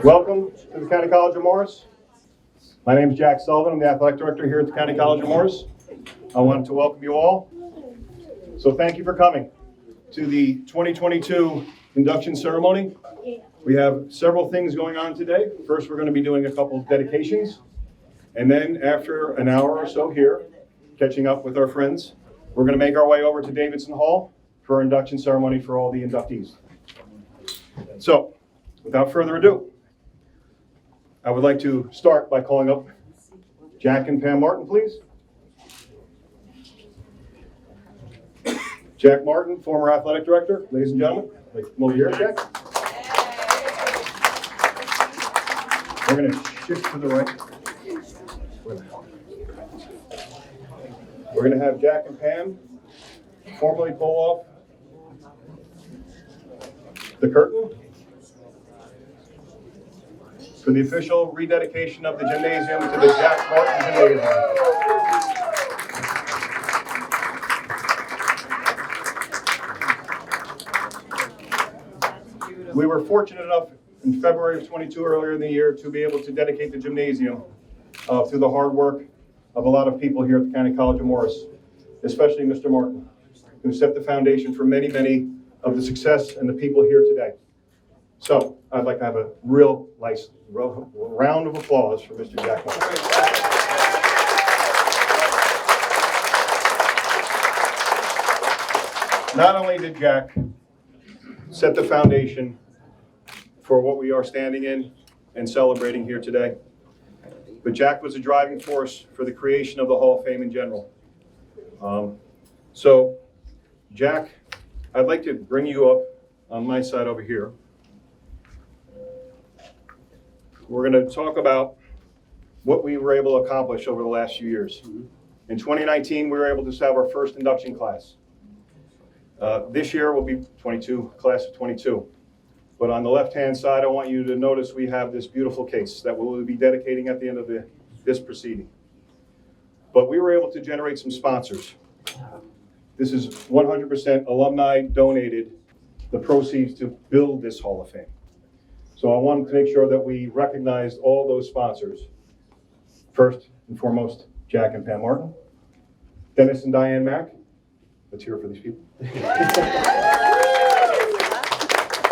Welcome to the County College of Morris. My name is Jack Sullivan. I'm the athletic director here at the County College of Morris. I wanted to welcome you all. So thank you for coming to the 2022 induction ceremony. We have several things going on today. First, we're going to be doing a couple of dedications. And then after an hour or so here, catching up with our friends, we're going to make our way over to Davidson Hall for our induction ceremony for all the inductees. So, without further ado, I would like to start by calling up Jack and Pam Martin, please. Jack Martin, former athletic director. Ladies and gentlemen, come over here, Jack. We're going to shift to the right. We're going to have Jack and Pam formally pull off the curtain for the official rededication of the gymnasium to the Jack Martin Gymnasium. We were fortunate enough in February of 22 earlier in the year to be able to dedicate the gymnasium through the hard work of a lot of people here at the County College of Morris, especially Mr. Martin, who set the foundation for many, many of the success and the people here today. So I'd like to have a real nice round of applause for Mr. Jack Martin. Not only did Jack set the foundation for what we are standing in and celebrating here today, but Jack was a driving force for the creation of the Hall of Fame in general. So Jack, I'd like to bring you up on my side over here. We're going to talk about what we were able to accomplish over the last few years. In 2019, we were able to have our first induction class. This year will be class of 22. But on the left-hand side, I want you to notice we have this beautiful case that we'll be dedicating at the end of this proceeding. But we were able to generate some sponsors. This is 100% alumni donated, the proceeds to build this Hall of Fame. So I wanted to make sure that we recognized all those sponsors. First and foremost, Jack and Pam Martin, Dennis and Diane Mack. Let's hear it for these people.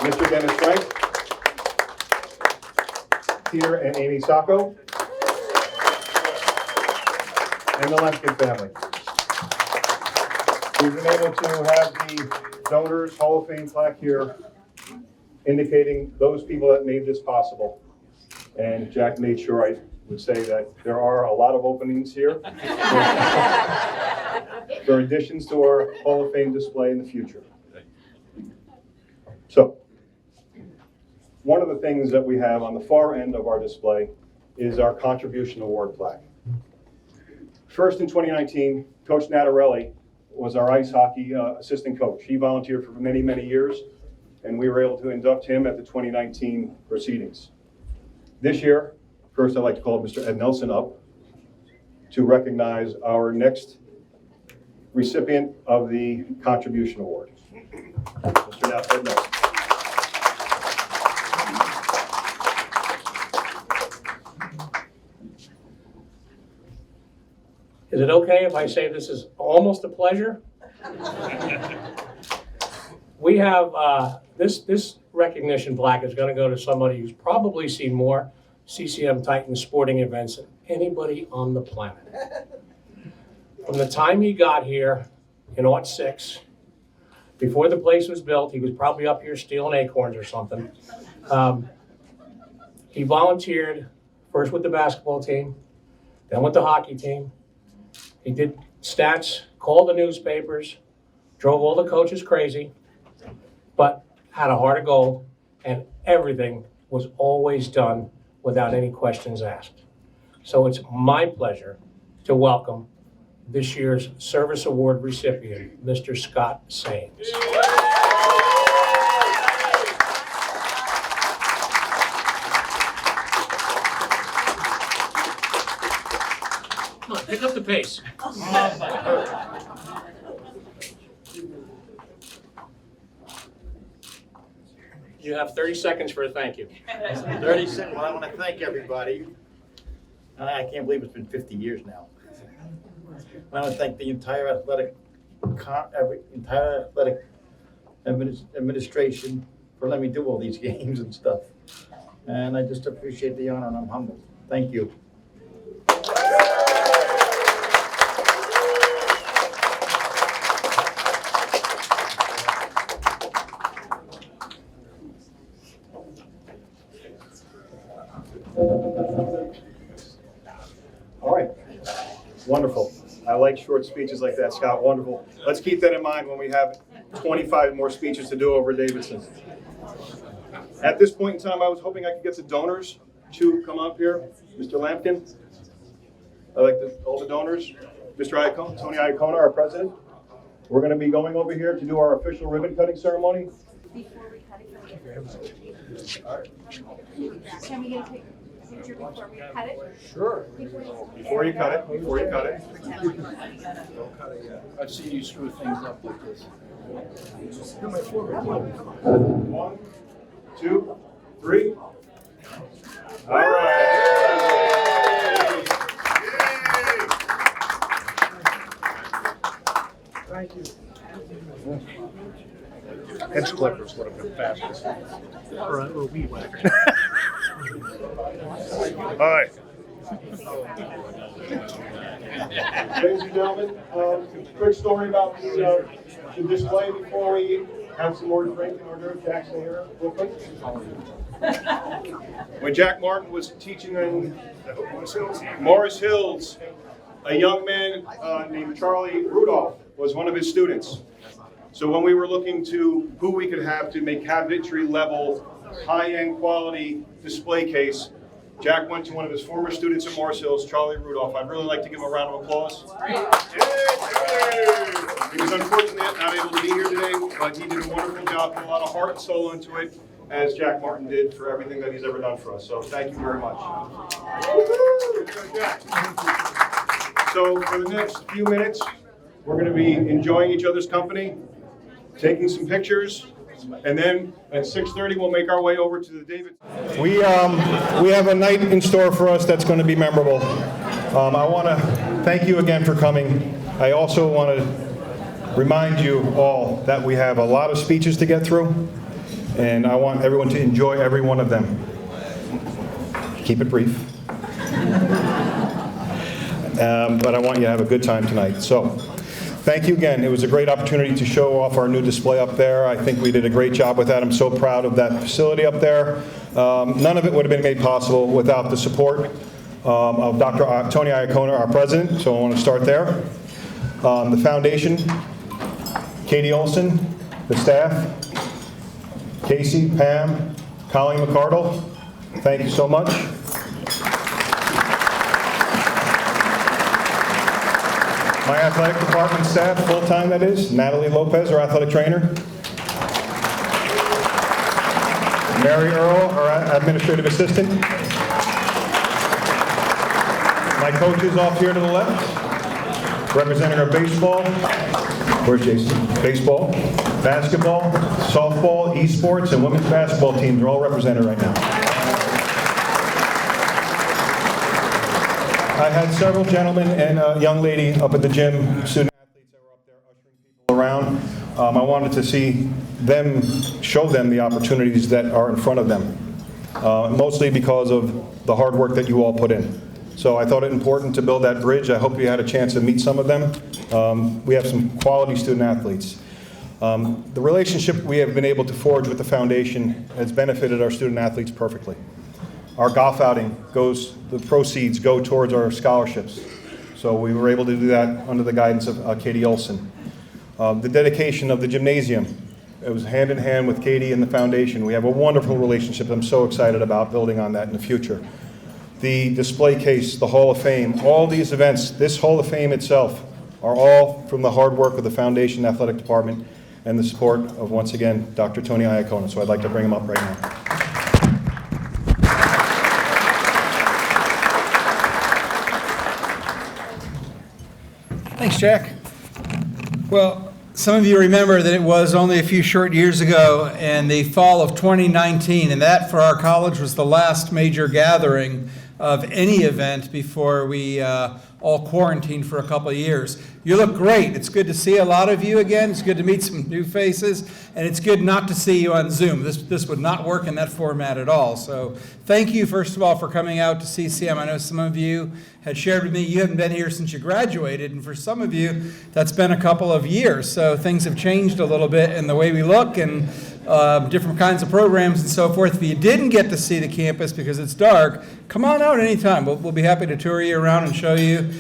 Mr. Dennis Frank, Peter and Amy Sacco, and the Lemkin family. We've been able to have the Donors Hall of Fame plaque here indicating those people that made this possible. And Jack made sure I would say that there are a lot of openings here for additions to our Hall of Fame display in the future. So, one of the things that we have on the far end of our display is our Contribution Award plaque. First in 2019, Coach Natarelli was our ice hockey assistant coach. He volunteered for many, many years, and we were able to induct him at the 2019 proceedings. This year, first I'd like to call Mr. Ed Nelson up to recognize our next recipient of the Contribution Award. Mr. Ed Nelson. Is it okay if I say this is almost a pleasure? We have this recognition plaque is going to go to somebody who's probably seen more CCM Titan sporting events than anybody on the planet. From the time he got here in '06, before the place was built, he was probably up here stealing acorns or something. He volunteered first with the basketball team, then with the hockey team. He did stats, called the newspapers, drove all the coaches crazy, but had a heart of gold, and everything was always done without any questions asked. So it's my pleasure to welcome this year's Service Award recipient, Mr. Scott Sames. Come on, pick up the pace. You have 30 seconds for a thank you. 30 seconds. Well, I want to thank everybody. I can't believe it's been 50 years now. I want to thank the entire athletic administration for letting me do all these games and stuff. And I just appreciate the honor, and I'm humbled. Thank you. All right. Wonderful. I like short speeches like that, Scott. Wonderful. Let's keep that in mind when we have 25 more speeches to do over Davidson. At this point in time, I was hoping I could get the donors to come up here. Mr. Lampkin. I'd like all the donors. Mr. Tony Iacona, our president. We're going to be going over here to do our official ribbon cutting ceremony. Before we cut it, can we get a picture before we cut it? Sure. Before you cut it. I've seen you screw things up like this. 1, 2, 3. All right. Thank you. Hedge clippers would have been fastest. Or a weed whacker. All right. Ladies and gentlemen, quick story about the display before we have some more drink in order. Jackson here, real quick. When Jack Martin was teaching in Morris Hills, a young man named Charlie Rudolph was one of his students. So when we were looking to who we could have to make cabinetry level, high-end quality display case, Jack went to one of his former students at Morris Hills, Charlie Rudolph. I'd really like to give him a round of applause. He was unfortunately not able to be here today, but he did a wonderful job, put a lot of heart and soul into it, as Jack Martin did for everything that he's ever done for us. So thank you very much. So for the next few minutes, we're going to be enjoying each other's company, taking some pictures, and then at 6:30 we'll make our way over to the David. We have a night in store for us that's going to be memorable. I want to thank you again for coming. I also want to remind you all that we have a lot of speeches to get through, and I want everyone to enjoy every one of them. Keep it brief. But I want you to have a good time tonight. So, thank you again. It was a great opportunity to show off our new display up there. I think we did a great job with that. I'm so proud of that facility up there. None of it would have been made possible without the support of Dr. Tony Iacona, our president. So I want to start there. The foundation, Katie Olson, the staff, Casey, Pam, Colleen McCardle, thank you so much. My athletic department staff, full-time that is, Natalie Lopez, our athletic trainer. Mary Earl, our administrative assistant. My coaches off here to the left, representing our baseball. Where's Jason? Baseball, basketball, softball, esports, and women's basketball teams are all represented right now. I had several gentlemen and a young lady up at the gym, student athletes that were up there ushering people around. I wanted to see them, show them the opportunities that are in front of them, mostly because of the hard work that you all put in. So I thought it important to build that bridge. I hope you had a chance to meet some of them. We have some quality student athletes. The relationship we have been able to forge with the foundation has benefited our student athletes perfectly. Our golf outing the proceeds go towards our scholarships. So we were able to do that under the guidance of Katie Olson. The dedication of the gymnasium, it was hand in hand with Katie and the foundation. We have a wonderful relationship. I'm so excited about building on that in the future. The display case, the Hall of Fame, all these events, this Hall of Fame itself, are all from the hard work of the foundation athletic department and the support of, once again, Dr. Tony Iacona. So I'd like to bring him up right now. Thanks, Jack. Well, Some of you remember that it was only a few short years ago in the fall of 2019, and that for our college was the last major gathering of any event before we all quarantined for a couple of years. You look great. It's good to see a lot of you again. It's good to meet some new faces, and it's good not to see you on Zoom. This would not work in that format at all. So thank you, first of all, for coming out to CCM. I know some of you had shared with me you haven't been here since you graduated, and for some of you, that's been a couple of years. So things have changed a little bit in the way we look and different kinds of programs and so forth. If you didn't get to see the campus because it's dark, come on out anytime. We'll be happy to tour you around and show you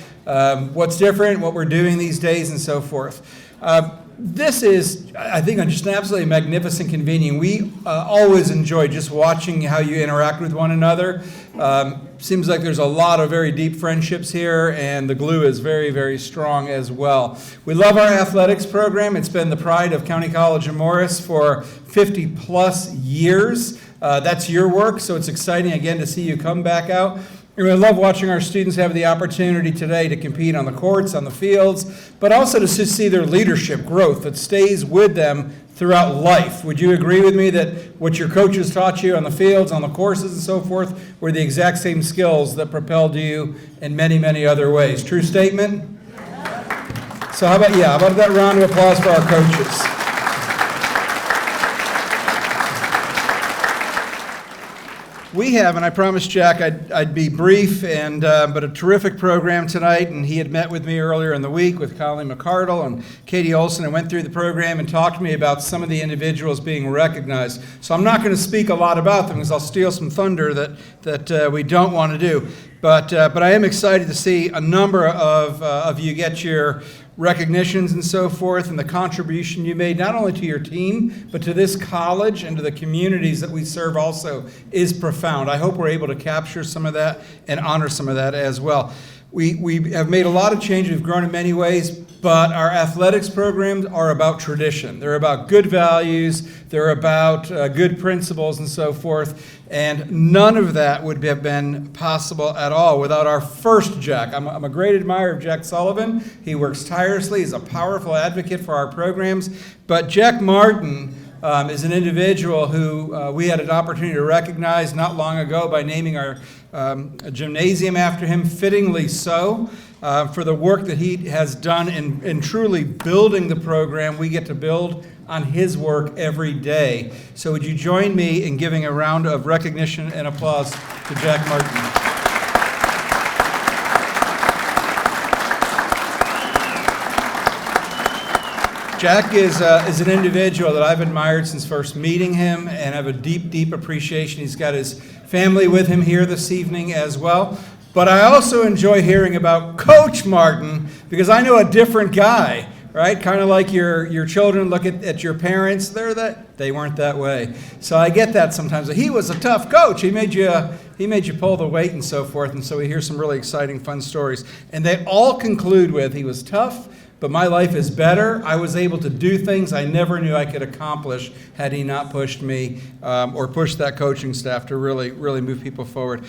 what's different, what we're doing these days, and so forth. This is, I think, just an absolutely magnificent convening. We always enjoy just watching how you interact with one another. Seems like there's a lot of very deep friendships here, and the glue is very, very strong as well. We love our athletics program. It's been the pride of County College of Morris for 50 plus years. That's your work, so it's exciting again to see you come back out. And we love watching our students have the opportunity today to compete on the courts, on the fields, but also to see their leadership growth that stays with them throughout life. Would you agree with me that what your coaches taught you on the fields, on the courses, and so forth were the exact same skills that propelled you in many, many other ways? True statement? So how about that round of applause for our coaches? We have, and I promised Jack I'd be brief, but a terrific program tonight, and he had met with me earlier in the week with Colleen McCardle and Katie Olson and went through the program and talked to me about some of the individuals being recognized. So I'm not going to speak a lot about them because I'll steal some thunder that we don't want to do. But I am excited to see a number of you get your recognitions and so forth, and the contribution you made not only to your team but to this college and to the communities that we serve also is profound. I hope we're able to capture some of that and honor some of that as well. We have made a lot of change. We've grown in many ways, but our athletics programs are about tradition. They're about good values. They're about good principles and so forth. And none of that would have been possible at all without our first Jack. I'm a great admirer of Jack Sullivan. He works tirelessly. He's a powerful advocate for our programs. But Jack Martin is an individual who we had an opportunity to recognize not long ago by naming our gymnasium after him, fittingly so, for the work that he has done in truly building the program. We get to build on his work every day. So would you join me in giving a round of recognition and applause to Jack Martin? Jack is an individual that I've admired since first meeting him and have a deep, deep appreciation. He's got his family with him here this evening as well. But I also enjoy hearing about Coach Martin because I know a different guy, right? Kind of like your children look at your parents. They weren't that way. So I get that sometimes. He was a tough coach. He made you pull the weight and so forth. And so we hear some really exciting, fun stories. And they all conclude with, he was tough, but my life is better. I was able to do things I never knew I could accomplish had he not pushed me or pushed that coaching staff to really, really move people forward.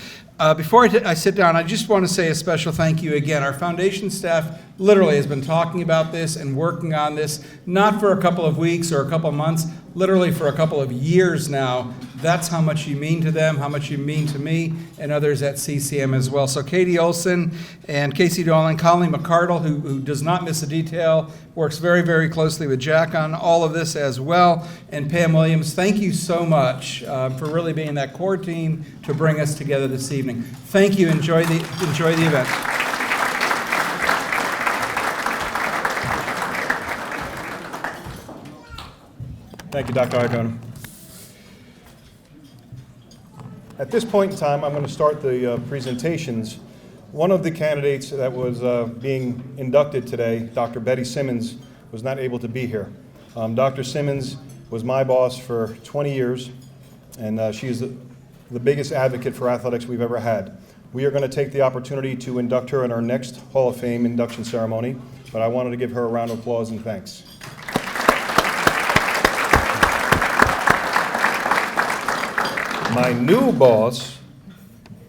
Before I sit down, I just want to say a special thank you again. Our foundation staff literally has been talking about this and working on this, not for a couple of weeks or a couple of months, literally for a couple of years now. That's how much you mean to them, how much you mean to me, and others at CCM as well. So Katie Olson and Casey Dolan, Colleen McCardle, who does not miss a detail, works very, very closely with Jack on all of this as well, and Pam Williams, thank you so much for really being that core team to bring us together this evening. Thank you. Enjoy the event. Thank you, Dr. Iacona. At this point in time, I'm going to start the presentations. One of the candidates that was being inducted today, Dr. Betty Simmons, was not able to be here. Dr. Simmons was my boss for 20 years, and she is the biggest advocate for athletics we've ever had. We are going to take the opportunity to induct her in our next Hall of Fame induction ceremony, but I wanted to give her a round of applause and thanks. My new boss,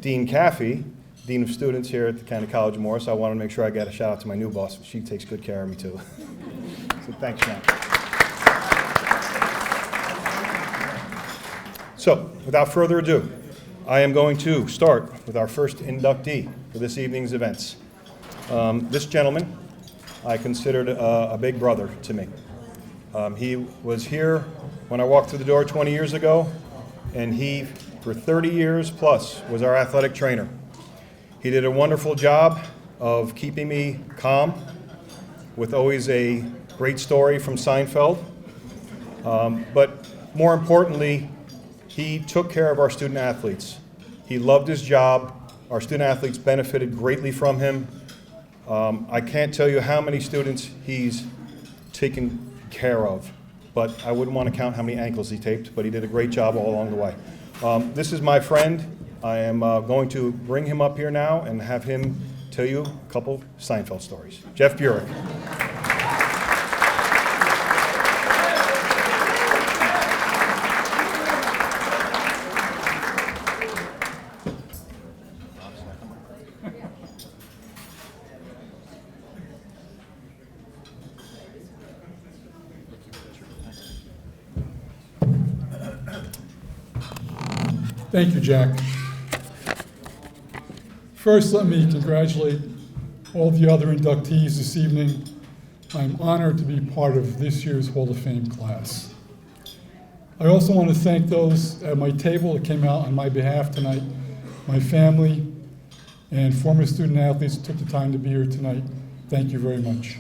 Dean Caffey, Dean of Students here at the County College of Morris. I want to make sure I get a shout out to my new boss. She takes good care of me too. So thanks, John. So, without further ado, I am going to start with our first inductee for this evening's events. This gentleman I considered a big brother to me. He was here when I walked through the door 20 years ago, and he, for 30 years plus, was our athletic trainer. He did a wonderful job of keeping me calm with always a great story from Seinfeld. But more importantly, he took care of our student athletes. He loved his job. Our student athletes benefited greatly from him. I can't tell you how many students he's taken care of, but I wouldn't want to count how many ankles he taped, but he did a great job all along the way. This is my friend. I am going to bring him up here now and have him tell you a couple Seinfeld stories. Jeff Burek. Thank you, Jack. First, let me congratulate all the other inductees this evening. I'm honored to be part of this year's Hall of Fame class. I also want to thank those at my table that came out on my behalf tonight, my family, and former student athletes who took the time to be here tonight. Thank you very much.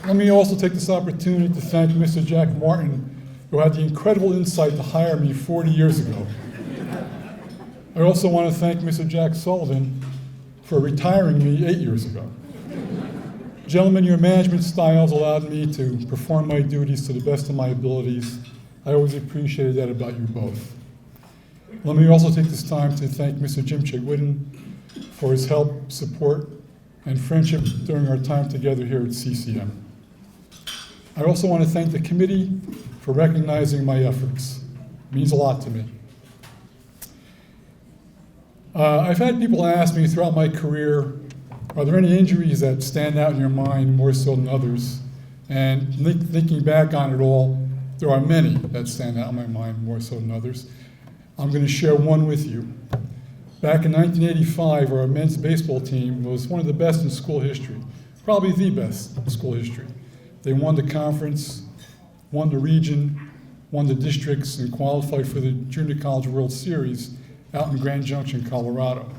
Let me also take this opportunity to thank Mr. Jack Martin, who had the incredible insight to hire me 40 years ago. I also want to thank Mr. Jack Sullivan for retiring me 8 years ago. Gentlemen, your management styles allowed me to perform my duties to the best of my abilities. I always appreciated that about you both. Let me also take this time to thank Mr. Jim Chigwidden for his help, support, and friendship during our time together here at CCM. I also want to thank the committee for recognizing my efforts. It means a lot to me. I've had people ask me throughout my career, are there any injuries that stand out in your mind more so than others? And thinking back on it all, there are many that stand out in my mind more so than others. I'm going to share one with you. Back in 1985, our men's baseball team was one of the best in school history, probably the best in school history. They won the conference, won the region, won the districts, and qualified for the Junior College World Series out in Grand Junction, Colorado.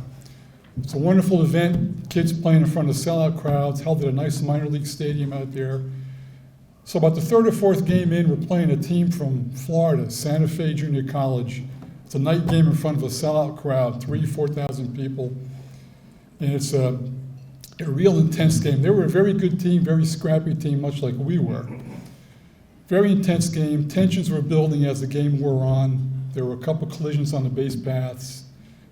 It's a wonderful event, kids playing in front of sellout crowds, held at a nice minor league stadium out there. So about the third or fourth game in, we're playing a team from Florida, Santa Fe Junior College. It's a night game in front of a sellout crowd, 4,000 people. And it's a real intense game. They were a very good team, very scrappy team, much like we were. Very intense game. Tensions were building as the game wore on. There were a couple collisions on the base paths.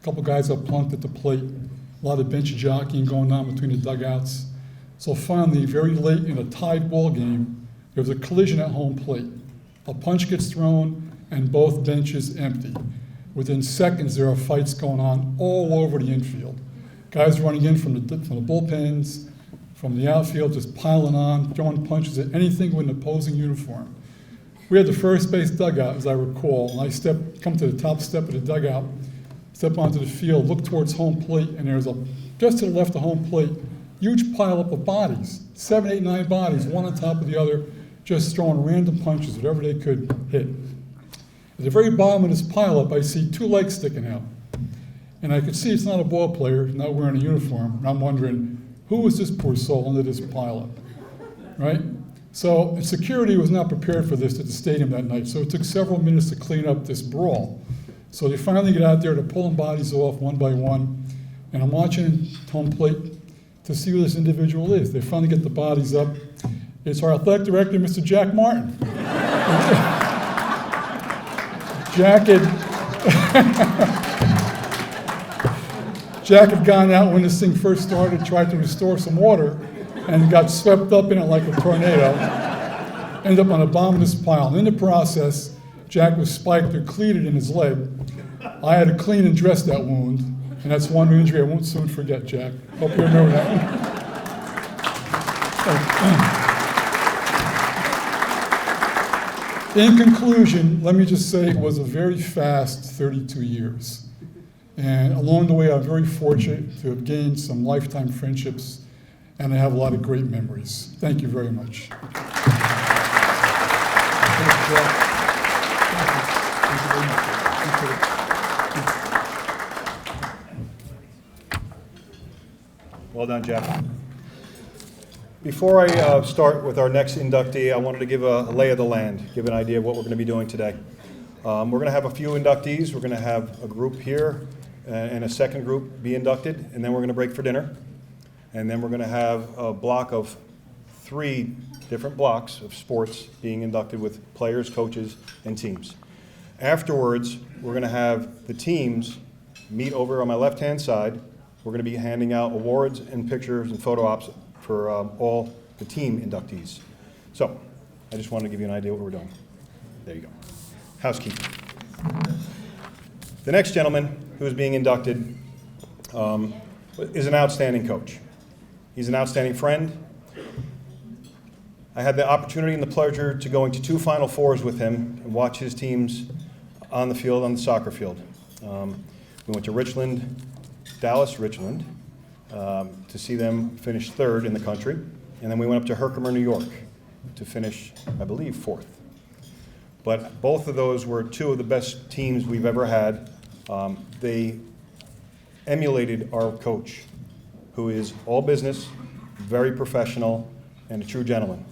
A couple guys got plunked at the plate. A lot of bench jockeying going on between the dugouts. So finally, very late in a tied ball game, there was a collision at home plate. A punch gets thrown and both benches empty. Within seconds, there are fights going on all over the infield. Guys running in from the bullpens, from the outfield, just piling on, throwing punches at anything with an opposing uniform. We had the first base dugout, as I recall, and I come to the top step of the dugout, step onto the field, look towards home plate, and there's just to the left of home plate, huge pileup of bodies, 7, 8, 9 bodies, one on top of the other, just throwing random punches, whatever they could hit. At the very bottom of this pileup, I see 2 legs sticking out. And I could see it's not a ball player, not wearing a uniform. And I'm wondering, who was this poor soul under this pileup, right? So security was not prepared for this at the stadium that night. So it took several minutes to clean up this brawl. So they finally get out there to pulling bodies off one by one. And I'm watching home plate to see who this individual is. They finally get the bodies up. It's our athletic director, Mr. Jack Martin. Jack had gone out when this thing first started, tried to restore some order, and got swept up in it like a tornado. Ended up on the bottom of this pile. And in the process, Jack was spiked or cleated in his leg. I had to clean and dress that wound. And that's one injury I won't soon forget, Jack. Hope you remember that one. In conclusion, let me just say it was a very fast 32 years. And along the way, I'm very fortunate to have gained some lifetime friendships, and I have a lot of great memories. Thank you very much. Well done, Jack. Before I start with our next inductee, I wanted to give a lay of the land, give an idea of what we're going to be doing today. We're going to have a few inductees. We're going to have a group here and a second group be inducted, and then we're going to break for dinner. And then we're going to have a block of 3 different blocks of sports being inducted with players, coaches, and teams. Afterwards, we're going to have the teams meet over on my left-hand side. We're going to be handing out awards and pictures and photo ops for all the team inductees. So, I just wanted to give you an idea of what we're doing. There you go. Housekeeping. The next gentleman who is being inducted is an outstanding coach. He's an outstanding friend. I had the opportunity and the pleasure to go into 2 Final Fours with him and watch his teams on the field, on the soccer field. We went to Richland, Dallas, Richland, to see them finish 3rd in the country. And then we went up to Herkimer, New York to finish, I believe, 4th. But both of those were 2 of the best teams we've ever had. They emulated our coach, who is all business, very professional, and a true gentleman.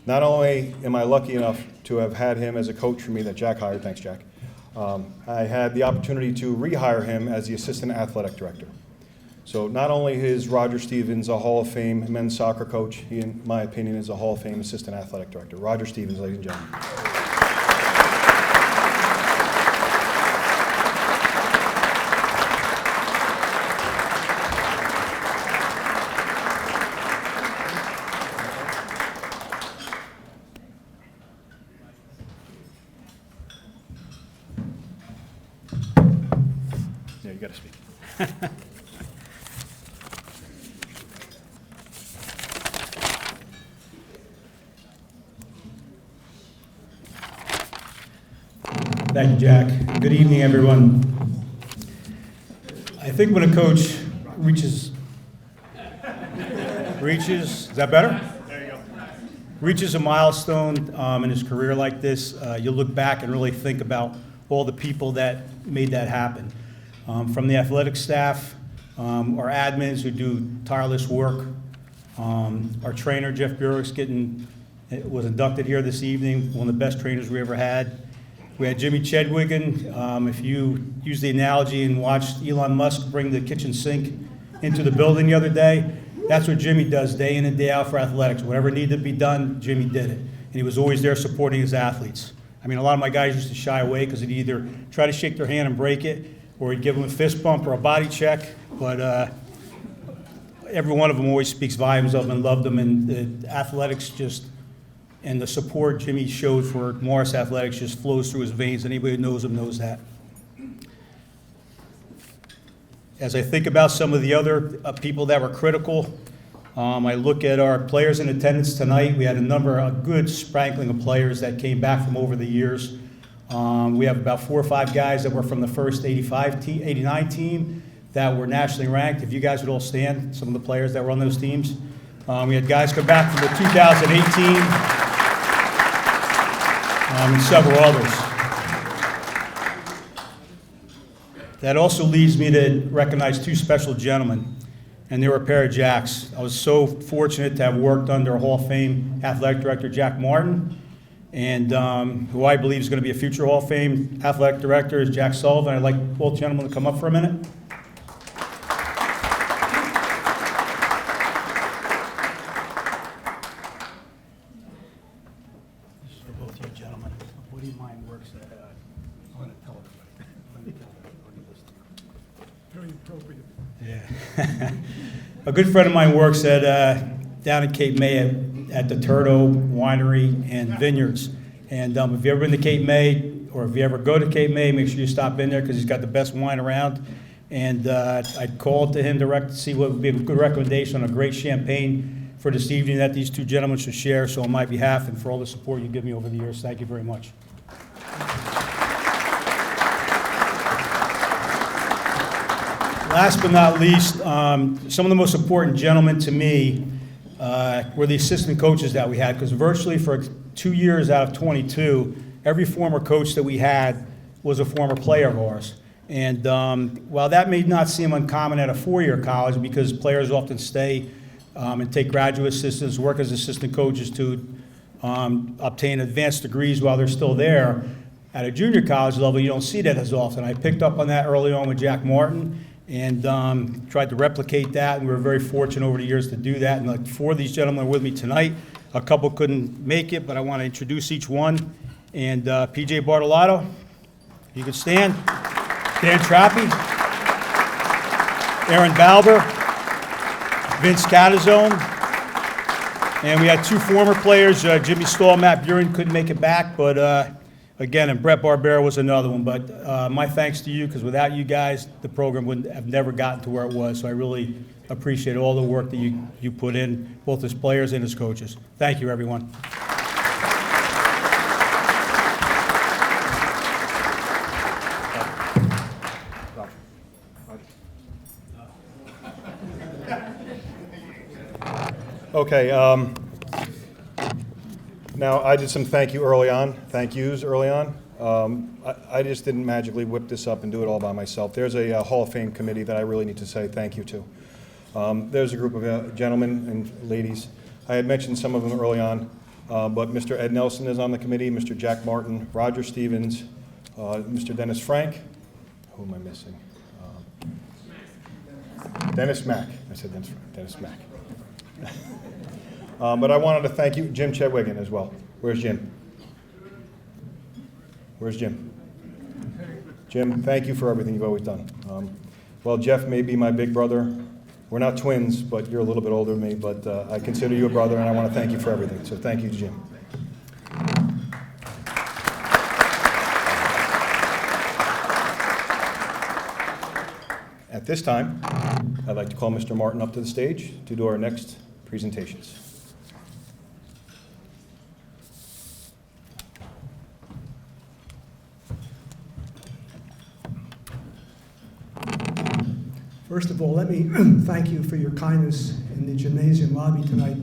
Not only am I lucky enough to have had him as a coach for me that Jack hired, thanks Jack, I had the opportunity to rehire him as the assistant athletic director. So not only is Roger Stevens a Hall of Fame men's soccer coach, he, in my opinion, is a Hall of Fame assistant athletic director. Roger Stevens, ladies and gentlemen. Yeah, you got to speak. Thank you, Jack. Good evening, everyone. I think when a coach reaches, is that better? There you go. Reaches a milestone in his career like this, you'll look back and really think about all the people that made that happen. From the athletic staff, our admins who do tireless work, our trainer, Jeff Bureks, was inducted here this evening, one of the best trainers we ever had. We had Jimmy Chedwigan. If you use the analogy and watched Elon Musk bring the kitchen sink into the building the other day, that's what Jimmy does day in and day out for athletics. Whatever needed to be done, Jimmy did it. And he was always there supporting his athletes. I mean, a lot of my guys used to shy away because he'd either try to shake their hand and break it, or he'd give them a fist bump or a body check. But every one of them always speaks volumes of them and loved them. And the athletics just, and the support Jimmy showed for Morris Athletics just flows through his veins. Anybody who knows him knows that. As I think about some of the other people that were critical, I look at our players in attendance tonight. We had a number, a good sprinkling of players that came back from over the years. We have about 4 or 5 guys that were from the first 89 team that were nationally ranked. If you guys would all stand, some of the players that were on those teams. We had guys come back from the 2018 and several others. That also leads me to recognize 2 special gentlemen, and they were a pair of Jacks. I was so fortunate to have worked under Hall of Fame athletic director Jack Martin, and who I believe is going to be a future Hall of Fame athletic director is Jack Sullivan. I'd like both gentlemen to come up for a minute. This is for both you gentlemen. A buddy of mine works at, I'm going to tell everybody. Let me tell everybody this. Very appropriate. Yeah. A good friend of mine works at down in Cape May at the Turtle Winery and Vineyards. And if you've ever been to Cape May, or if you ever go to Cape May, make sure you stop in there because he's got the best wine around. And I called to him to see what would be a good recommendation on a great champagne for this evening that these two gentlemen should share. So on my behalf and for all the support you give me over the years, thank you very much. Last but not least, some of the most important gentlemen to me were the assistant coaches that we had, because virtually for 2 years out of 22, every former coach that we had was a former player of ours. And while that may not seem uncommon at a four-year college, because players often stay and take graduate assistants, work as assistant coaches to obtain advanced degrees while they're still there, at a junior college level, you don't see that as often. I picked up on that early on with Jack Martin and tried to replicate that, and we were very fortunate over the years to do that. And like 4 of these gentlemen are with me tonight. A couple couldn't make it, but I want to introduce each one. And P.J. Bartolotto, you can stand. Dan Trappe, Aaron Balber, Vince Catazone, and we had 2 former players, Jimmy Stahl, Matt Buren couldn't make it back, but again, and Brett Barbera was another one. But my thanks to you, because without you guys, the program would have never gotten to where it was. So I really appreciate all the work that you put in, both as players and as coaches. Thank you, everyone. Okay, now I did some thank yous early on. I just didn't magically whip this up and do it all by myself. There's a Hall of Fame committee that I really need to say thank you to. There's a group of gentlemen and ladies. I had mentioned some of them early on, but Mr. Ed Nelson is on the committee, Mr. Jack Martin, Roger Stevens, Mr. Dennis Frank. Who am I missing? Dennis Mack. I said Dennis Mack. But I wanted to thank you, Jim Chedwigan as well. Where's Jim? Where's Jim? Jim, thank you for everything you've always done. Well, Jeff may be my big brother. We're not twins, but you're a little bit older than me, but I consider you a brother, and I want to thank you for everything. So thank you, Jim. At this time, I'd like to call Mr. Martin up to the stage to do our next presentations. First of all, let me thank you for your kindness in the gymnasium lobby tonight,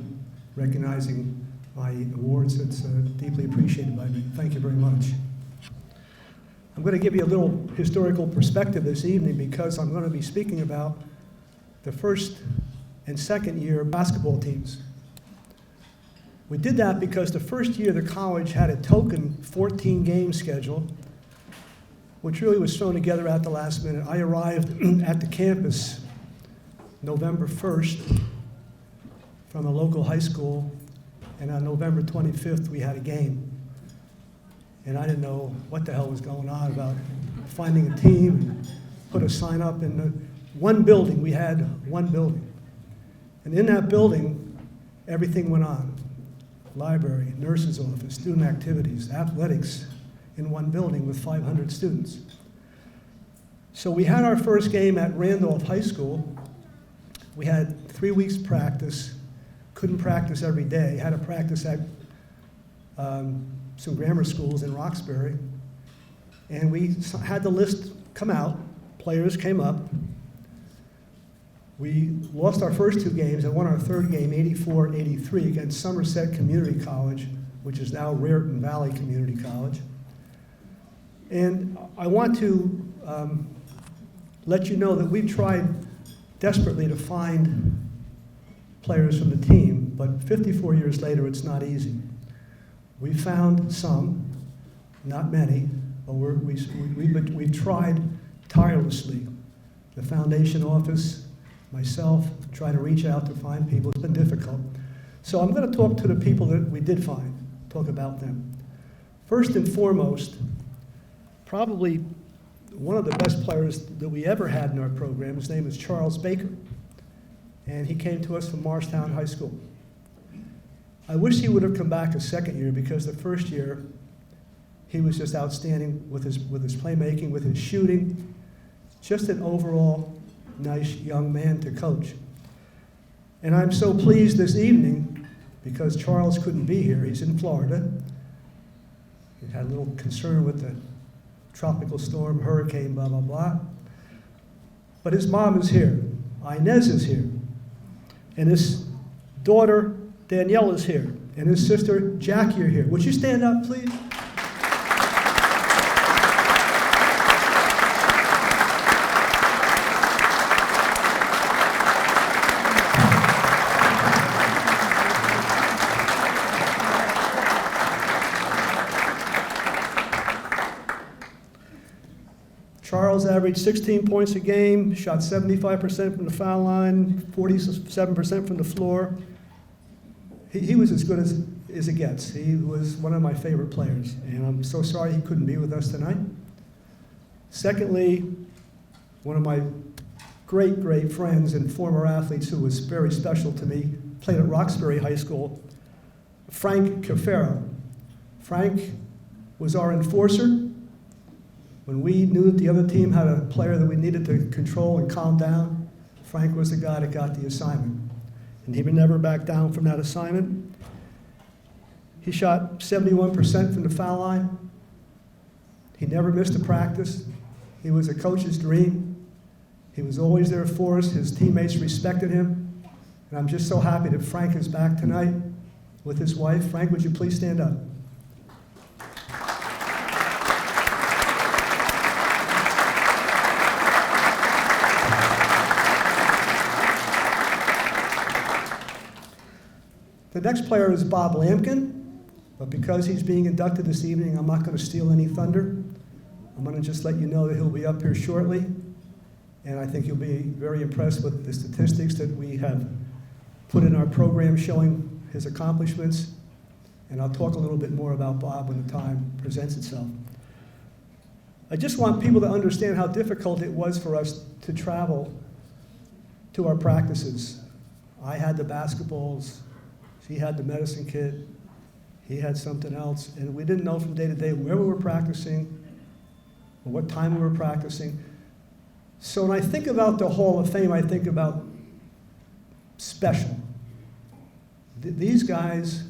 recognizing my awards. It's deeply appreciated by me. Thank you very much. I'm going to give you a little historical perspective this evening because I'm going to be speaking about the first and second year basketball teams. We did that because the first year the college had a token 14-game schedule, which really was thrown together at the last minute. I arrived at the campus November 1st from a local high school, and on November 25th we had a game. And I didn't know what the hell was going on about finding a team and put a sign up in one building. We had one building. And in that building, everything went on. Library, nurse's office, student activities, athletics, in one building with 500 students. So we had our first game at Randolph High School. We had 3 weeks practice, couldn't practice every day, had to practice at some grammar schools in Roxbury. And we had the list come out, players came up. We lost our first 2 games and won our third game 84-83 against Somerset Community College, which is now Raritan Valley Community College. And I want to let you know that we've tried desperately to find players from the team, but 54 years later, it's not easy. We found some, not many, but we've tried tirelessly. The foundation office, myself, trying to reach out to find people. It's been difficult. So I'm going to talk to the people that we did find, talk about them. First and foremost, probably one of the best players that we ever had in our program. His name is Charles Baker, and he came to us from Morristown High School. I wish he would have come back a second year because the first year he was just outstanding with his playmaking, with his shooting. Just an overall nice young man to coach. And I'm so pleased this evening, because Charles couldn't be here, he's in Florida. He had a little concern with the tropical storm, hurricane, blah, blah, blah. But his mom is here, Inez is here, and his daughter Danielle is here, and his sister Jackie are here. Would you stand up, please? Charles averaged 16 points a game, shot 75% from the foul line, 47% from the floor. He was as good as it gets. He was one of my favorite players, and I'm so sorry he couldn't be with us tonight. Secondly, one of my great, great friends and former athletes who was very special to me, played at Roxbury High School, Frank Cafaro. Frank was our enforcer. When we knew that the other team had a player that we needed to control and calm down, Frank was the guy that got the assignment. And he would never back down from that assignment. He shot 71% from the foul line. He never missed a practice. He was a coach's dream. He was always there for us. His teammates respected him. And I'm just so happy that Frank is back tonight with his wife. Frank, would you please stand up? The next player is Bob Lampkin, but because he's being inducted this evening, I'm not going to steal any thunder. I'm going to just let you know that he'll be up here shortly, and I think you'll be very impressed with the statistics that we have put in our program showing his accomplishments, and I'll talk a little bit more about Bob when the time presents itself. I just want people to understand how difficult it was for us to travel to our practices. I had the basketballs. He had the medicine kit, he had something else, and we didn't know from day to day where we were practicing or what time we were practicing. So when I think about the Hall of Fame, I think about special. These guys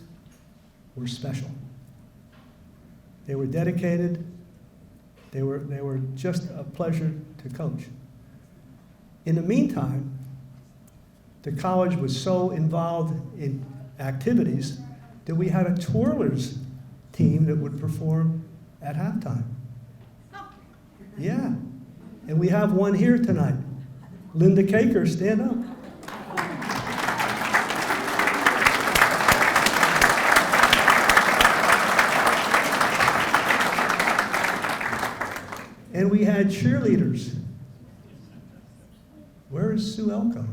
were special. They were dedicated. They were just a pleasure to coach. In the meantime, the college was so involved in activities that we had a twirlers team that would perform at halftime. Yeah, and we have one here tonight. Linda Caker, stand up. And we had cheerleaders. Where is Sue Elko?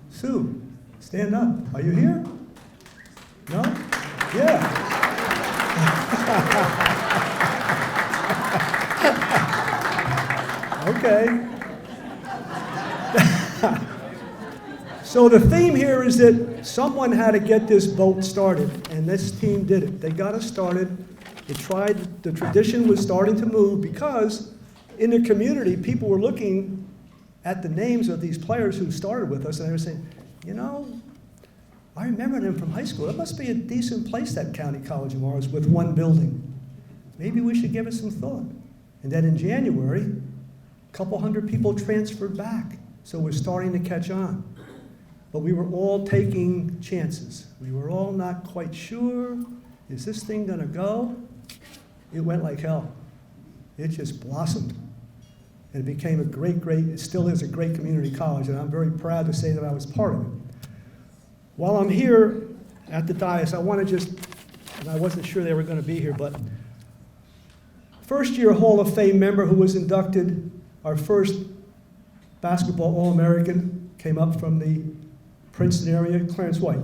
Sue, stand up. Are you here? No? Yeah. Okay. So the theme here is that someone had to get this boat started, and this team did it. They got us started. The tradition was starting to move because in the community, people were looking at the names of these players who started with us, and they were saying, you know, I remember them from high school. It must be a decent place, that County College of Morris, with one building. Maybe we should give it some thought. And then in January, a couple hundred people transferred back. So we're starting to catch on. But we were all taking chances. We were all not quite sure. Is this thing going to go? It went like hell. It just blossomed. And it became a great, it still is a great community college, and I'm very proud to say that I was part of it. While I'm here at the dais, I want to just, and I wasn't sure they were going to be here, but first year Hall of Fame member who was inducted, our first basketball All-American, came up from the Princeton area, Clarence White.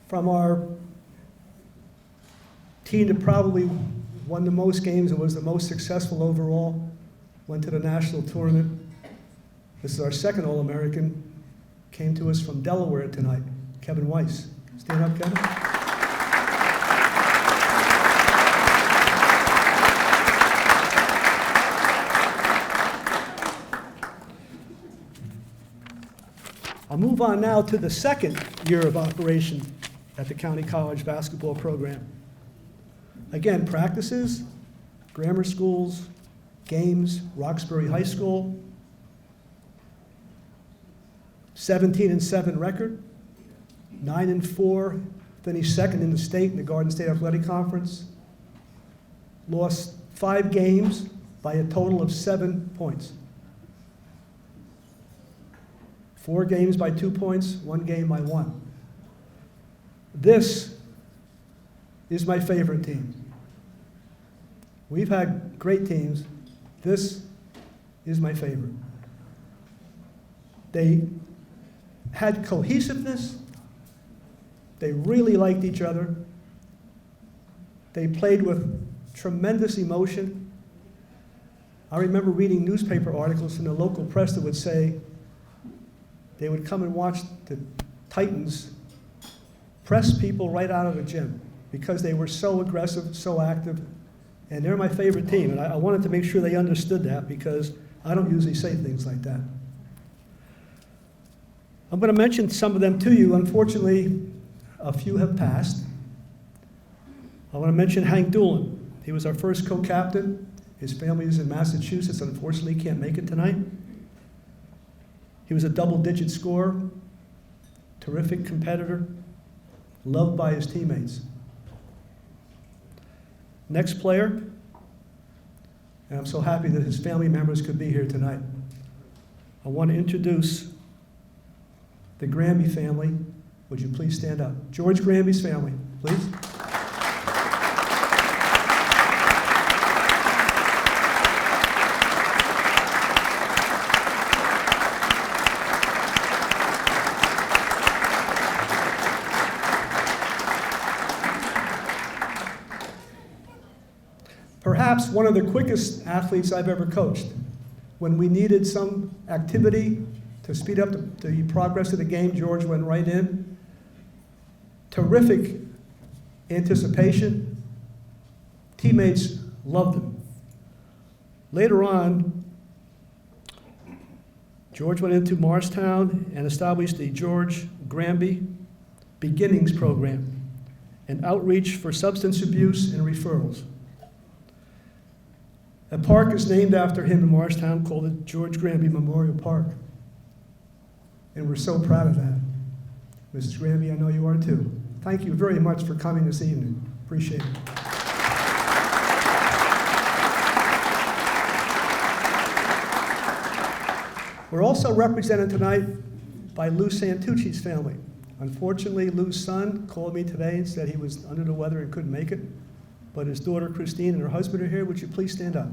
From our team that probably won the most games and was the most successful overall, went to the national tournament. This is our second All-American. came to us from Delaware tonight, Kevin Weiss. Stand up, Kevin. I'll move on now to the second year of operation at the County College basketball program. Again, practices, grammar schools, games, Roxbury High School, 17-7 record, 9-4, finished second in the state in the Garden State Athletic Conference, lost 5 games by a total of 7 points. 4 games by 2 points, 1 game by 1. This is my favorite team. We've had great teams. This is my favorite. They had cohesiveness. They really liked each other. They played with tremendous emotion. I remember reading newspaper articles in the local press that would say they would come and watch the Titans press people right out of the gym because they were so aggressive, so active, and they're my favorite team. And I wanted to make sure they understood that because I don't usually say things like that. I'm going to mention some of them to you. Unfortunately, a few have passed. I want to mention Hank Doolin. He was our first co-captain. His family is in Massachusetts. Unfortunately, he can't make it tonight. He was a double-digit scorer, terrific competitor, loved by his teammates. Next player, and I'm so happy that his family members could be here tonight. I want to introduce the Granby family. Would you please stand up? George Granby's family, please. Perhaps one of the quickest athletes I've ever coached. When we needed some activity to speed up the progress of the game, George went right in. Terrific anticipation. Teammates loved him. Later on, George went into Morristown and established the George Granby Beginnings Program, an outreach for substance abuse and referrals. A park is named after him in Morristown called the George Granby Memorial Park. And we're so proud of that. Mrs. Granby, I know you are too. Thank you very much for coming this evening. Appreciate it. We're also represented tonight by Lou Santucci's family. Unfortunately, Lou's son called me today and said he was under the weather and couldn't make it. But his daughter Christine and her husband are here. Would you please stand up?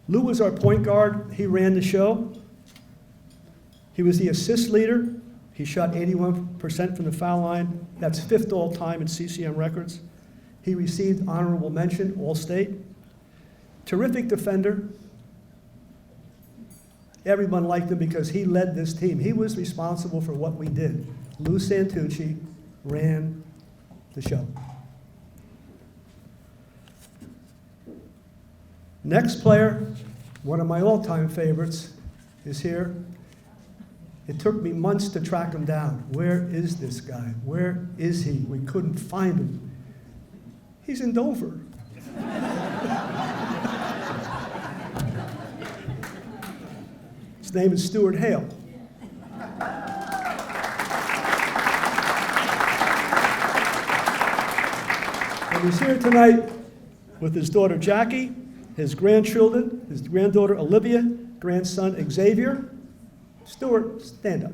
Lou was our point guard. He ran the show. He was the assist leader. He shot 81% from the foul line. That's 5th all time in CCM records. He received honorable mention, All-State. Terrific defender. Everyone liked him because he led this team. He was responsible for what we did. Lou Santucci ran the show. Next player, one of my all-time favorites, is here. It took me months to track him down. Where is this guy? Where is he? We couldn't find him. He's in Dover. His name is Stuart Hale. And he's here tonight with his daughter Jackie, his grandchildren, his granddaughter Olivia, grandson Xavier. Stuart, stand up.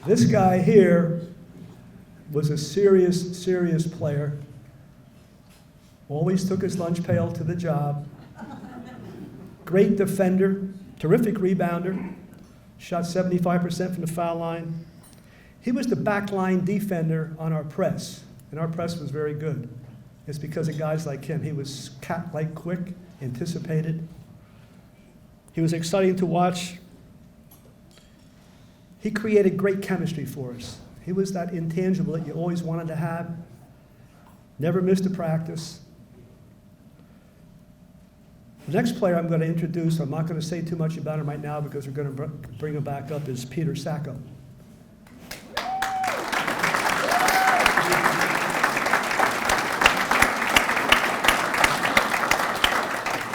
This guy here was a serious, serious player. always took his lunch pail to the job. Great defender, terrific rebounder, shot 75% from the foul line. He was the backline defender on our press, and our press was very good. It's because of guys like him. He was cat-like quick, anticipated. He was exciting to watch. He created great chemistry for us. He was that intangible that you always wanted to have. Never missed a practice. The next player I'm going to introduce, I'm not going to say too much about him right now because we're going to bring him back up, is Peter Sacco.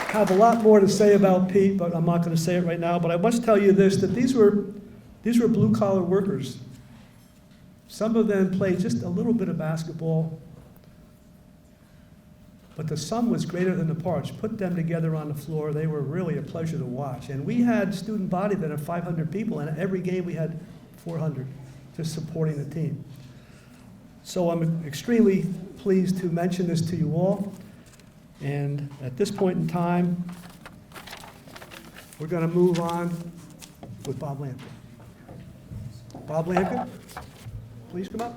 I have a lot more to say about Pete, but I'm not going to say it right now. But I must tell you this, that these were blue-collar workers. Some of them played just a little bit of basketball, but the sum was greater than the parts. Put them together on the floor, they were really a pleasure to watch. And we had student body that had 500 people, and every game we had 400 just supporting the team. So I'm extremely pleased to mention this to you all. And at this point in time, we're going to move on with Bob Lampkin. Bob Lampkin, please come up.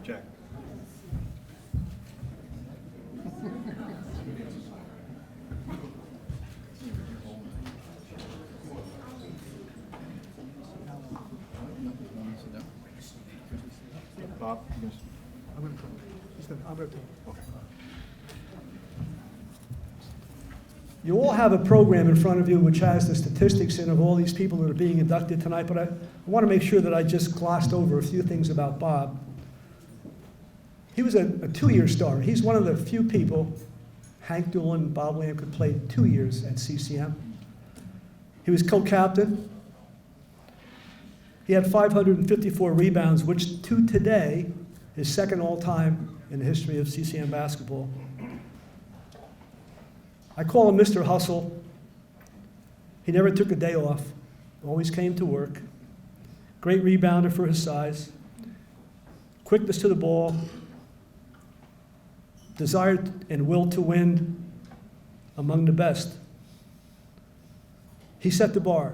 Jack. Bob, yes. I'm going to take it. Okay. You all have a program in front of you which has the statistics in of all these people that are being inducted tonight, but I want to make sure that I just glossed over a few things about Bob. He was a 2-year star. He's one of the few people, Hank Doolin and Bob Lampkin played 2 years at CCM. He was co-captain. He had 554 rebounds, which to today is second all-time in the history of CCM basketball. I call him Mr. Hustle. He never took a day off, always came to work. Great rebounder for his size. Quickness to the ball. Desire and will to win among the best. He set the bar.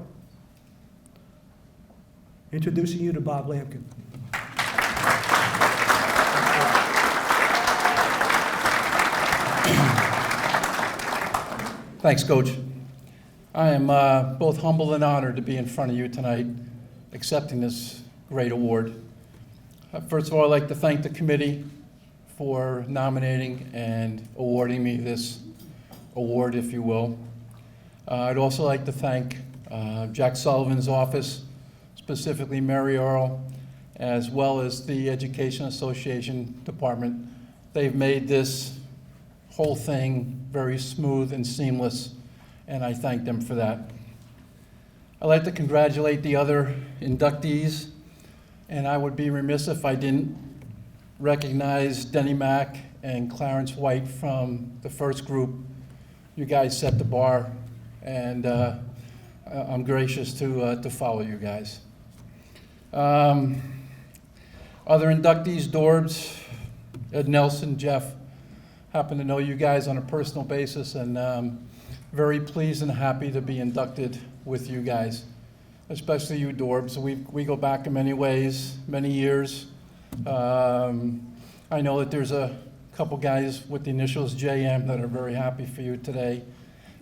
Introducing you to Bob Lampkin. Thanks, Coach. I am both humbled and honored to be in front of you tonight, accepting this great award. First of all, I'd like to thank the committee for nominating and awarding me this award, if you will. I'd also like to thank Jack Sullivan's office, specifically Mary Earl, as well as the Education Association Department. They've made this whole thing very smooth and seamless, and I thank them for that. I'd like to congratulate the other inductees, and I would be remiss if I didn't recognize Denny Mack and Clarence White from the first group. You guys set the bar, and I'm gracious to follow you guys. Other inductees, Dorbs, Ed Nelson, Jeff, happen to know you guys on a personal basis, and very pleased and happy to be inducted with you guys, especially you, Dorbs. We go back in many ways, many years. I know that there's a couple guys with the initials JM that are very happy for you today,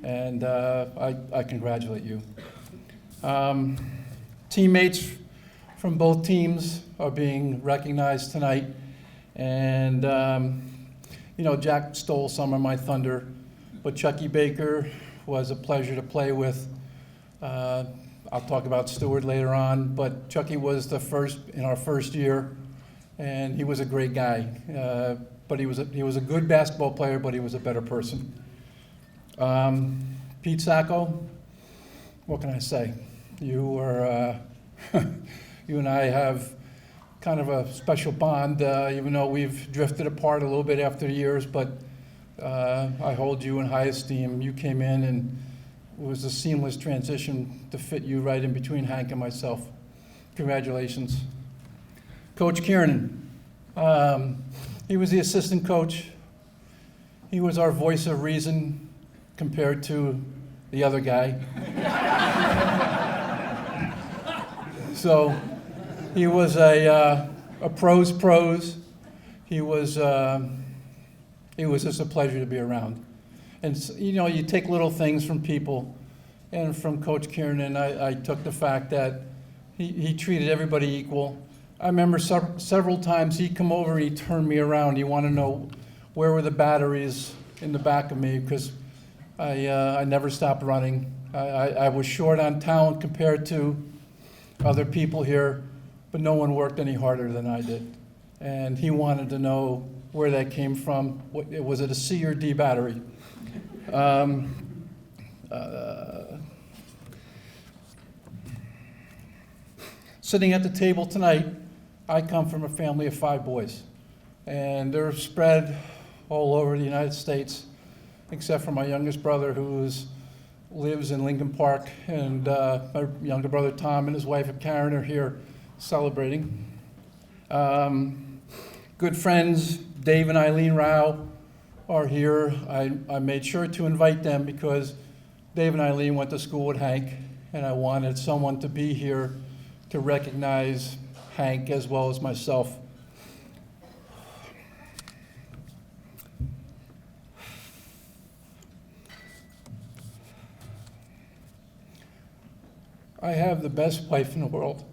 and I congratulate you. Teammates from both teams are being recognized tonight, and you know, Jack stole some of my thunder, but Chucky Baker was a pleasure to play with. I'll talk about Stewart later on, but Chucky was the first in our first year, and he was a great guy. But he was a good basketball player, but he was a better person. Pete Sacco, what can I say? You were, you and I have kind of a special bond, even though we've drifted apart a little bit after years, but I hold you in high esteem. You came in and was a seamless transition to fit you right in between Hank and myself. Congratulations. Coach Kiernan, he was the assistant coach. He was our voice of reason compared to the other guy. So he was a pro's pros. He was just a pleasure to be around. And you know, you take little things from people, and from Coach Kiernan, I took the fact that he treated everybody equal. I remember several times he'd come over and he'd turn me around. He wanted to know where were the batteries in the back of me, because I never stopped running. I was short on talent compared to other people here, but no one worked any harder than I did. And he wanted to know where that came from. Was it a C or D battery? Sitting at the table tonight, I come from a family of 5 boys, and they're spread all over the United States, except for my youngest brother, who lives in Lincoln Park, and my younger brother Tom and his wife Karen are here celebrating. Good friends Dave and Eileen Rao are here. I made sure to invite them because Dave and Eileen went to school with Hank, and I wanted someone to be here to recognize Hank as well as myself. I have the best wife in the world.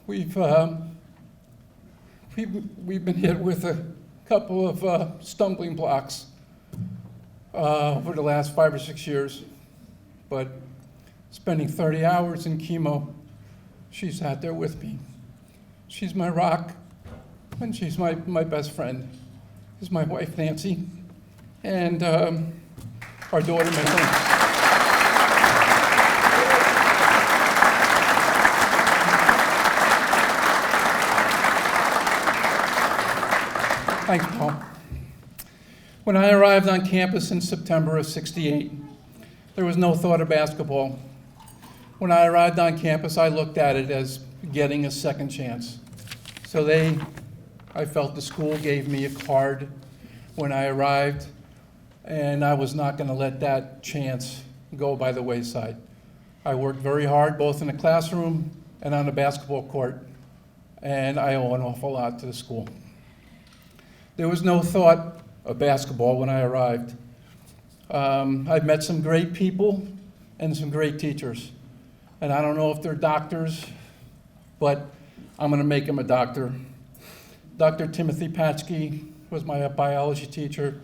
We've been hit with a couple of stumbling blocks over the last 5 or 6 years, but spending 30 hours in chemo, she's sat there with me. She's my rock, and she's my best friend. This is my wife, Nancy, and our daughter, Maylene. Thanks, Paul. When I arrived on campus in September of '68, there was no thought of basketball. When I arrived on campus, I looked at it as getting a second chance. So I felt the school gave me a card when I arrived, and I was not going to let that chance go by the wayside. I worked very hard, both in the classroom and on the basketball court, and I owe an awful lot to the school. There was no thought of basketball when I arrived. I've met some great people and some great teachers. And I don't know if they're doctors, but I'm going to make them a doctor. Dr. Timothy Patsky was my biology teacher.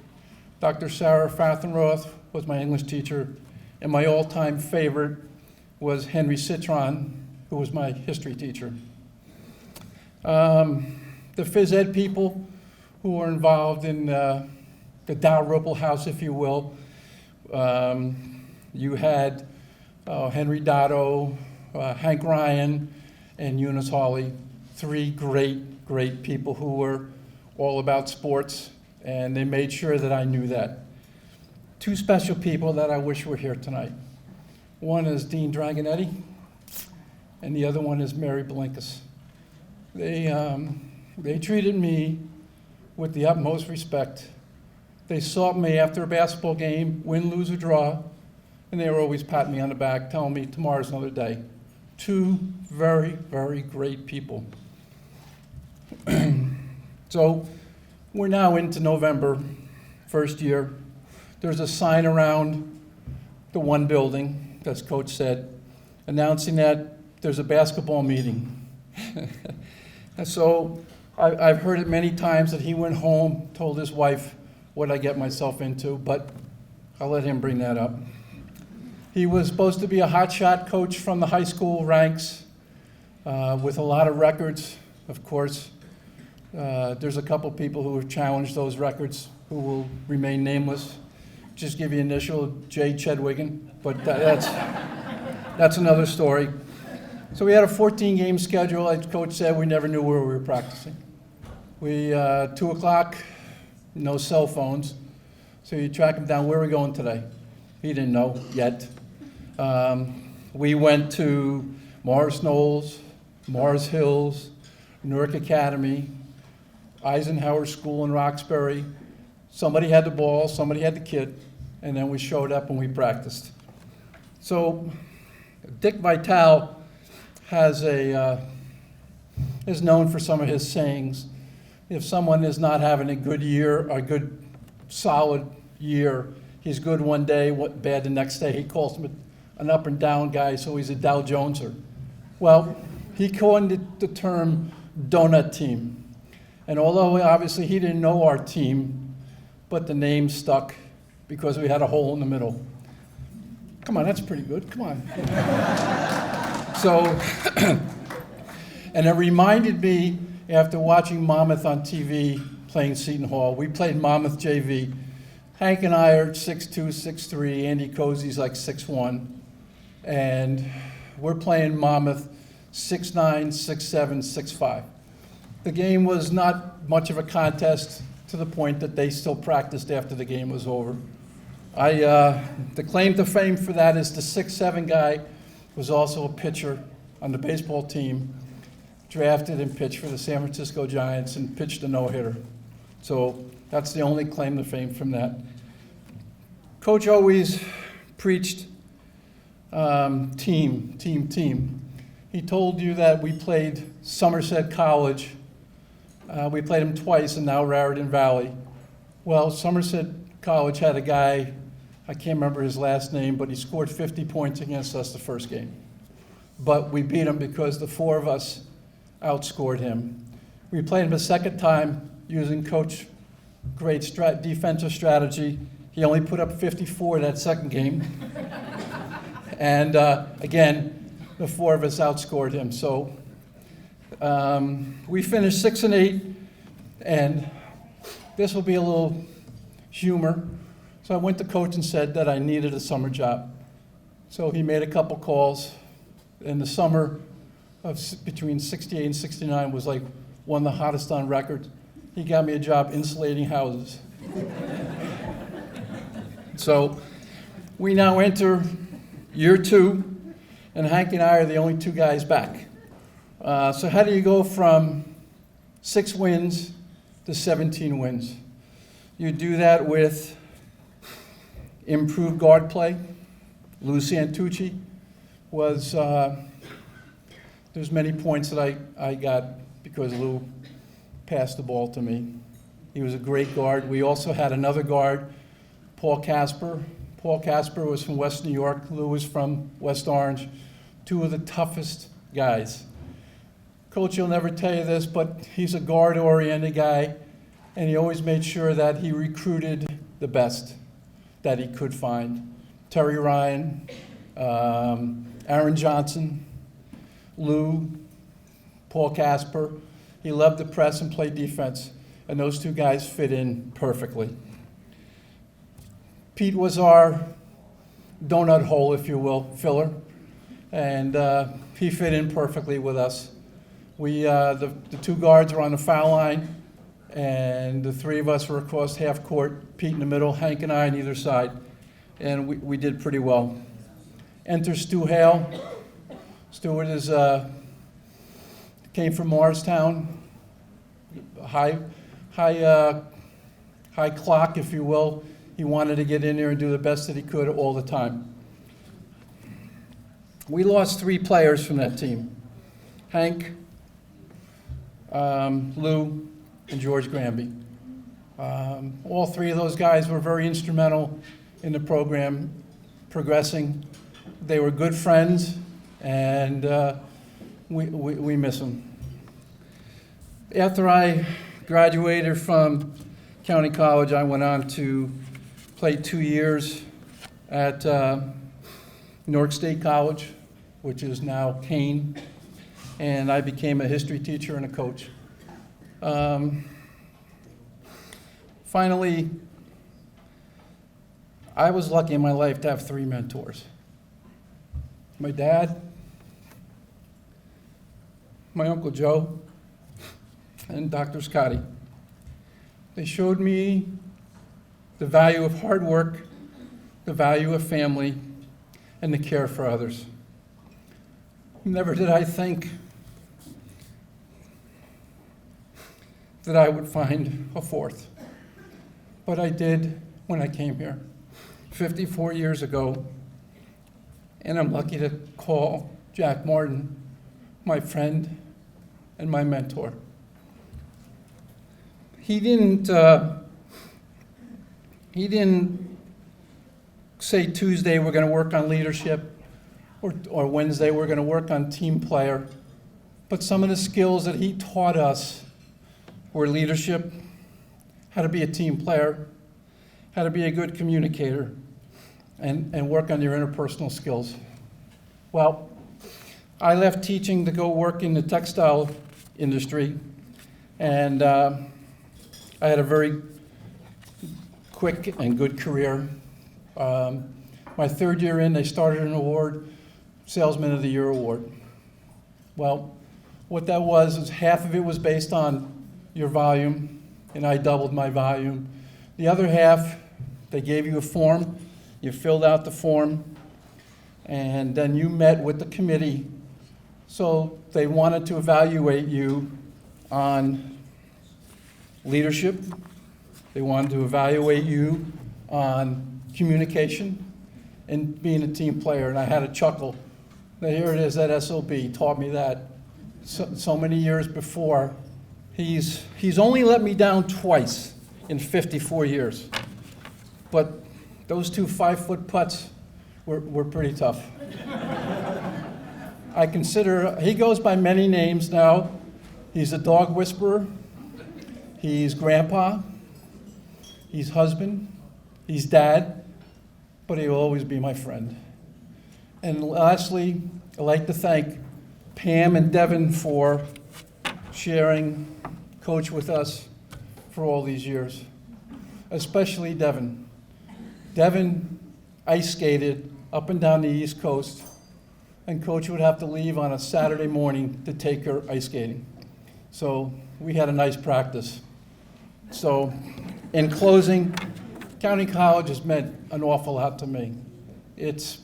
Dr. Sarah Fathenroth was my English teacher. And my all-time favorite was Henry Citron, who was my history teacher. The phys ed people who were involved in the Dalrymple House, if you will. You had Henry Dotto, Hank Ryan, and Eunice Hawley, 3 great people who were all about sports, and they made sure that I knew that. 2 special people that I wish were here tonight. One is Dean Dragonetti, and the other one is Mary Blinkus. They treated me with the utmost respect. They sought me after a basketball game, win, lose, or draw, and they were always patting me on the back, telling me tomorrow's another day. 2 very great people. So we're now into November, first year. There's a sign around the one building, as Coach said, announcing that there's a basketball meeting. And so I've heard it many times that he went home, told his wife what I get myself into, but I'll let him bring that up. He was supposed to be a hotshot coach from the high school ranks with a lot of records, of course. There's a couple people who have challenged those records who will remain nameless. Just give you initial J. Chedwigan, but that's another story. So we had a 14-game schedule. Like Coach said, we never knew where we were practicing. 2 o'clock, no cell phones. So you track him down, where are we going today? He didn't know yet. We went to Morris Knolls, Mars Hills, Newark Academy, Eisenhower School in Roxbury. Somebody had the ball, somebody had the kit, and then we showed up and we practiced. So Dick Vitale is known for some of his sayings. If someone is not having a good year, a good solid year, he's good one day, bad the next day. He calls him an up and down guy, so he's a Dow Joneser. Well, he coined the term donut team. And although obviously he didn't know our team, but the name stuck because we had a hole in the middle. Come on, that's pretty good, come on. So, and it reminded me, after watching Monmouth on TV playing Seton Hall, we played Monmouth JV. Hank and I are 6'2", 6'3", Andy Cozy's like 6'1", and we're playing Monmouth 6'9", 6'7", 6'5". The game was not much of a contest to the point that they still practiced after the game was over. The claim to fame for that is the 6'7" guy was also a pitcher on the baseball team, drafted and pitched for the San Francisco Giants and pitched a no-hitter. So that's the only claim to fame from that. Coach always preached team. He told you that we played Somerset College. We played them twice and now Raritan Valley. Well, Somerset College had a guy, I can't remember his last name, but he scored 50 points against us the first game. But we beat him because the four of us outscored him. We played him a second time using Coach great defensive strategy. He only put up 54 that second game. And again, the four of us outscored him. So we finished 6-8, and this will be a little humor. So I went to Coach and said that I needed a summer job. So he made a couple calls. In the summer of between 68 and 69 was like one of the hottest on record. He got me a job insulating houses. So we now enter year 2, and Hank and I are the only 2 guys back. So how do you go from 6 wins to 17 wins? You do that with improved guard play. Lou Santucci was, there's many points that I got because Lou passed the ball to me. He was a great guard. We also had another guard, Paul Casper. Paul Casper was from West New York. Lou was from West Orange. 2 of the toughest guys. Coach will never tell you this, but he's a guard-oriented guy, and he always made sure that he recruited the best that he could find. Terry Ryan, Aaron Johnson, Lou, Paul Casper. He loved to press and play defense, and those 2 guys fit in perfectly. Pete was our donut hole, if you will, filler, and he fit in perfectly with us. We, the 2 guards were on the foul line, and the 3 of us were across half court, Pete in the middle, Hank and I on either side, and we did pretty well. Enter Stu Hale. Stuart is, came from Morristown, high clock, if you will. He wanted to get in there and do the best that he could all the time. We lost 3 players from that team. Hank, Lou, and George Granby. All 3 of those guys were very instrumental in the program progressing. They were good friends, and we miss them. After I graduated from County College, I went on to play 2 years at Newark State College, which is now Kane, and I became a history teacher and a coach. Finally, I was lucky in my life to have 3 mentors. My dad, my Uncle Joe, and Dr. Scotty. They showed me the value of hard work, the value of family, and to care for others. Never did I think that I would find a fourth, but I did when I came here 54 years ago, and I'm lucky to call Jack Martin my friend and my mentor. He didn't say Tuesday we're going to work on leadership or Wednesday we're going to work on team player, but some of the skills that he taught us were leadership, how to be a team player, how to be a good communicator, and work on your interpersonal skills. Well, I left teaching to go work in the textile industry, and I had a very quick and good career. My third year in, they started an award, Salesman of the Year award. Well, what that was is half of it was based on your volume, and I doubled my volume. The other half, they gave you a form, you filled out the form, and then you met with the committee. So they wanted to evaluate you on leadership, they wanted to evaluate you on communication and being a team player, and I had a chuckle. Now here it is, that SOB taught me that so many years before. He's only let me down twice in 54 years, but those two 5-foot putts were pretty tough. I consider, he goes by many names now. He's a dog whisperer, he's grandpa, he's husband, he's dad, but he will always be my friend. And lastly, I'd like to thank Pam and Devin for sharing coach with us for all these years, especially Devin. Devin ice skated up and down the East Coast, and coach would have to leave on a Saturday morning to take her ice skating. So we had a nice practice. So in closing, County College has meant an awful lot to me. It's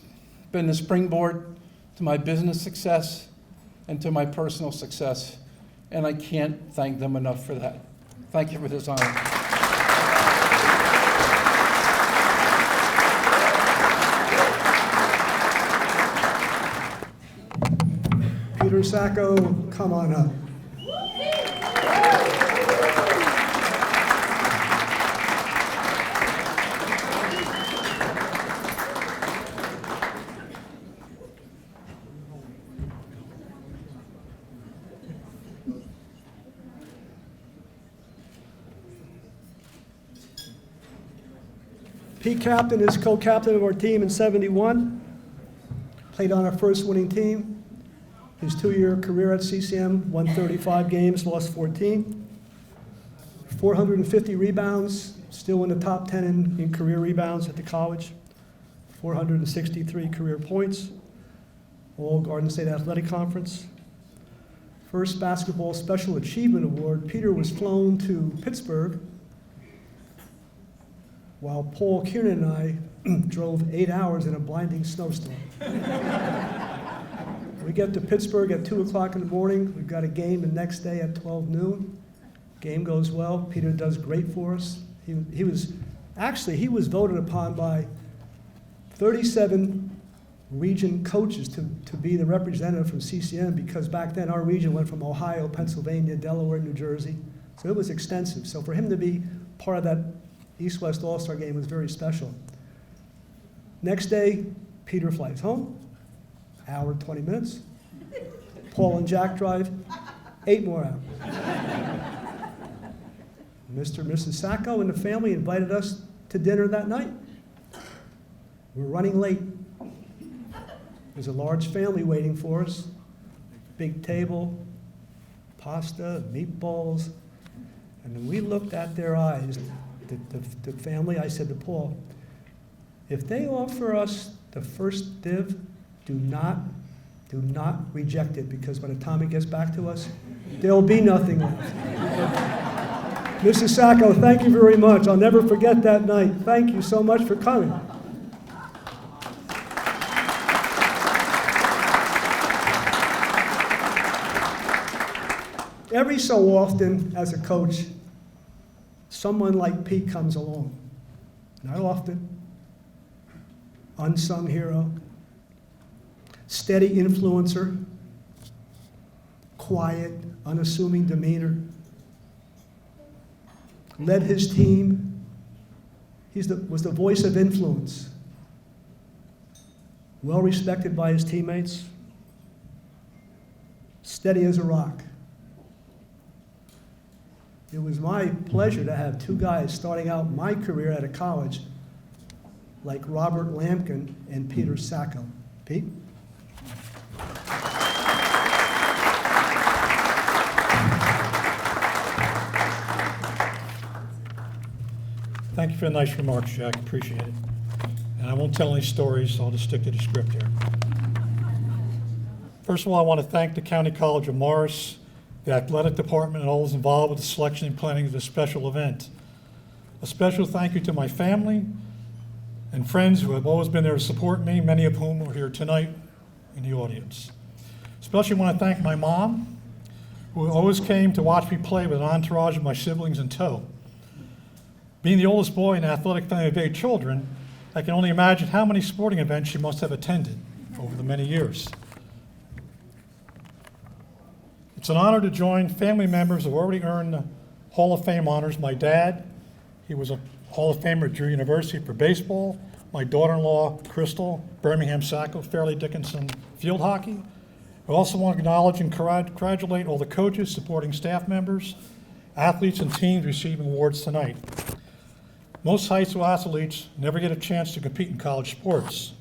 been the springboard to my business success and to my personal success, and I can't thank them enough for that. Thank you for this honor. Peter Sacco, come on up. Pete Captain is co-captain of our team in '71. Played on our first winning team. His 2-year career at CCM, won 35 games, lost 14. 450 rebounds, still in the top 10 in career rebounds at the college. 463 career points, all Garden State Athletic Conference. First Basketball Special Achievement Award, Peter was flown to Pittsburgh while Paul Kiernan and I drove 8 hours in a blinding snowstorm. We get to Pittsburgh at 2 o'clock in the morning. We've got a game the next day at 12 noon. Game goes well. Peter does great for us. He was voted upon by 37 region coaches to be the representative from CCM, because back then our region went from Ohio, Pennsylvania, Delaware, New Jersey. So it was extensive. So for him to be part of that East-West All-Star game was very special. Next day, Peter flies home, hour and 20 minutes. Paul and Jack drive 8 more hours. Mr. and Mrs. Sacco and the family invited us to dinner that night. We're running late. There's a large family waiting for us. Big table, pasta, meatballs. And when we looked at their eyes, the family, I said to Paul, if they offer us the first div, do not reject it, because by the time it gets back to us, there'll be nothing left. Mrs. Sacco, thank you very much. I'll never forget that night. Thank you so much for coming. Every so often, as a coach, someone like Pete comes along. Not often. Unsung hero. Steady influencer. Quiet, unassuming demeanor. Led his team. Was the voice of influence. Well respected by his teammates. Steady as a rock. It was my pleasure to have two guys starting out my career at a college like Robert Lampkin and Peter Sacco. Pete? Thank you for the nice remarks, Jack. Appreciate it. And I won't tell any stories, so I'll just stick to the script here. First of all, I want to thank the County College of Morris, the athletic department, and all those involved with the selection and planning of this special event. A special thank you to my family and friends who have always been there to support me, many of whom are here tonight in the audience. Especially want to thank my mom, who always came to watch me play with an entourage of my siblings in tow. Being the oldest boy in an athletic family of 8 children, I can only imagine how many sporting events she must have attended over the many years. It's an honor to join family members who have already earned the Hall of Fame honors. My dad, he was a Hall of Famer at Drew University for baseball. My daughter-in-law, Crystal, Birmingham Sacco, Fairleigh Dickinson field hockey. I also want to acknowledge and congratulate all the coaches, supporting staff members, athletes, and teams receiving awards tonight. Most high school athletes never get a chance to compete in college sports.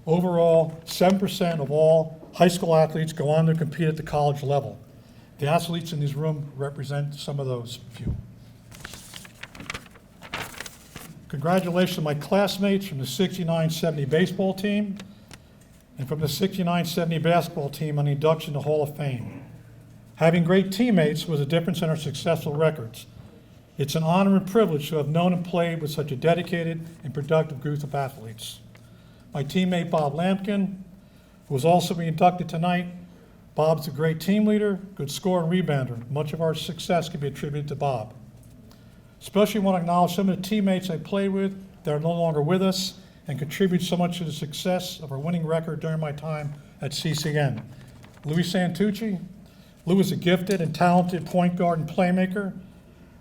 Overall, 7% of all high school athletes go on to compete at the college level. The athletes in this room represent some of those few. Congratulations to my classmates from the 69-70 baseball team and from the 69-70 basketball team on the induction to Hall of Fame. Having great teammates was a difference in our successful records. It's an honor and privilege to have known and played with such a dedicated and productive group of athletes. My teammate Bob Lampkin, who was also being inducted tonight. Bob's a great team leader, good scorer and rebounder. Much of our success can be attributed to Bob. Especially want to acknowledge some of the teammates I played with that are no longer with us and contribute so much to the success of our winning record during my time at CCM. Louis Santucci. Lou is a gifted and talented point guard and playmaker.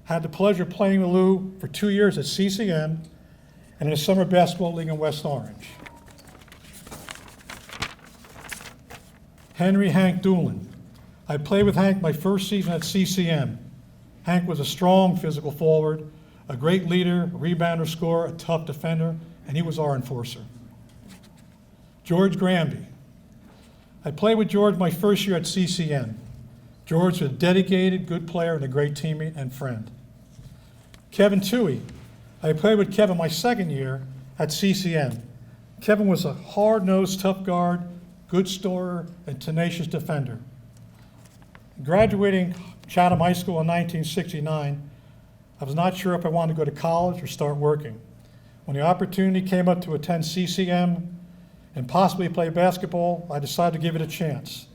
Had the pleasure of playing with Lou for 2 years at CCM and in the Summer Basketball League in West Orange. Henry Hank Doolin. I played with Hank my first season at CCM. Hank was a strong physical forward, a great leader, a rebounder, scorer, a tough defender, and he was our enforcer. George Granby. I played with George my first year at CCM. George was a dedicated, good player and a great teammate and friend. Kevin Toohey. I played with Kevin my second year at CCM. Kevin was a hard-nosed, tough guard, good scorer, and tenacious defender. Graduating Chatham High School in 1969, I was not sure if I wanted to go to college or start working. When the opportunity came up to attend CCM and possibly play basketball, I decided to give it a chance.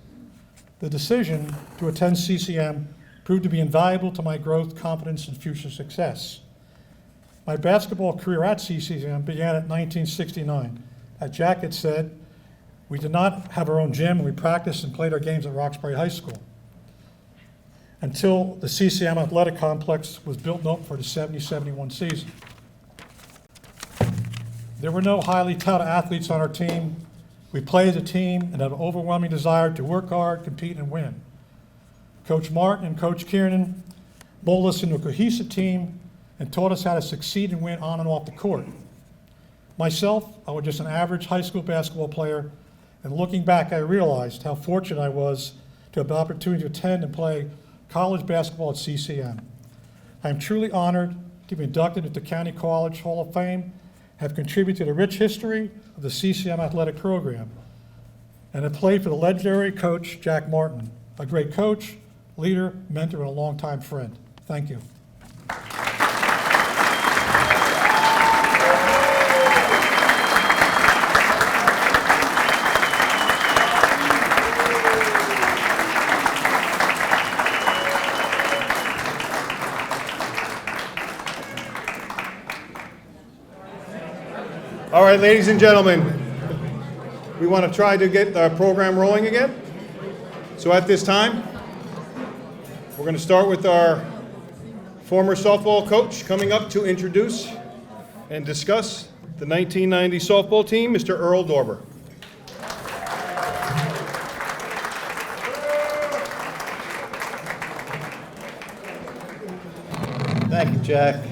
The decision to attend CCM proved to be invaluable to my growth, confidence, and future success. My basketball career at CCM began in 1969. As Jack had said, we did not have our own gym, and we practiced and played our games at Roxbury High School until the CCM athletic complex was built up for the 70-71 season. There were no highly touted athletes on our team. We played as a team and had an overwhelming desire to work hard, compete, and win. Coach Martin and Coach Kiernan molded us into a cohesive team and taught us how to succeed and win on and off the court. Myself, I was just an average high school basketball player, and looking back, I realized how fortunate I was to have the opportunity to attend and play college basketball at CCM. I am truly honored to be inducted into the County College Hall of Fame, have contributed to the rich history of the CCM athletic program, and have played for the legendary coach, Jack Martin, a great coach, leader, mentor, and a longtime friend. Thank you. right, ladies and gentlemen, we want to try to get the program rolling again. So at this time, we're going to start with our former softball coach coming up to introduce and discuss the 1990 softball team, Mr. Earl Dorber. Thank you, Jack.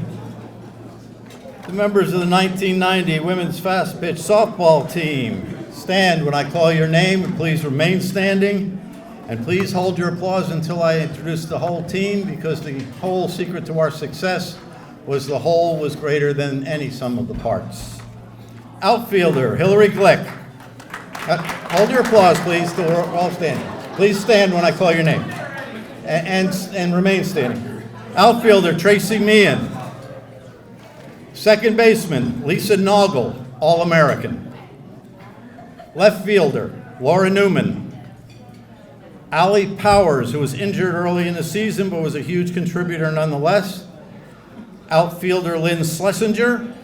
The members of the 1990 Women's Fast Pitch Softball Team, stand when I call your name, and please remain standing. And please hold your applause until I introduce the whole team, because the whole secret to our success was the whole was greater than any sum of the parts. Outfielder, Hillary Glick. Hold your applause, please, till we're all standing. Please stand when I call your name. And remain standing. Outfielder, Tracy Meehan. Second baseman, Lisa Noggle, All-American. Left fielder, Laura Newman. Allie Powers, who was injured early in the season but was a huge contributor nonetheless. Outfielder, Lynn Schlesinger.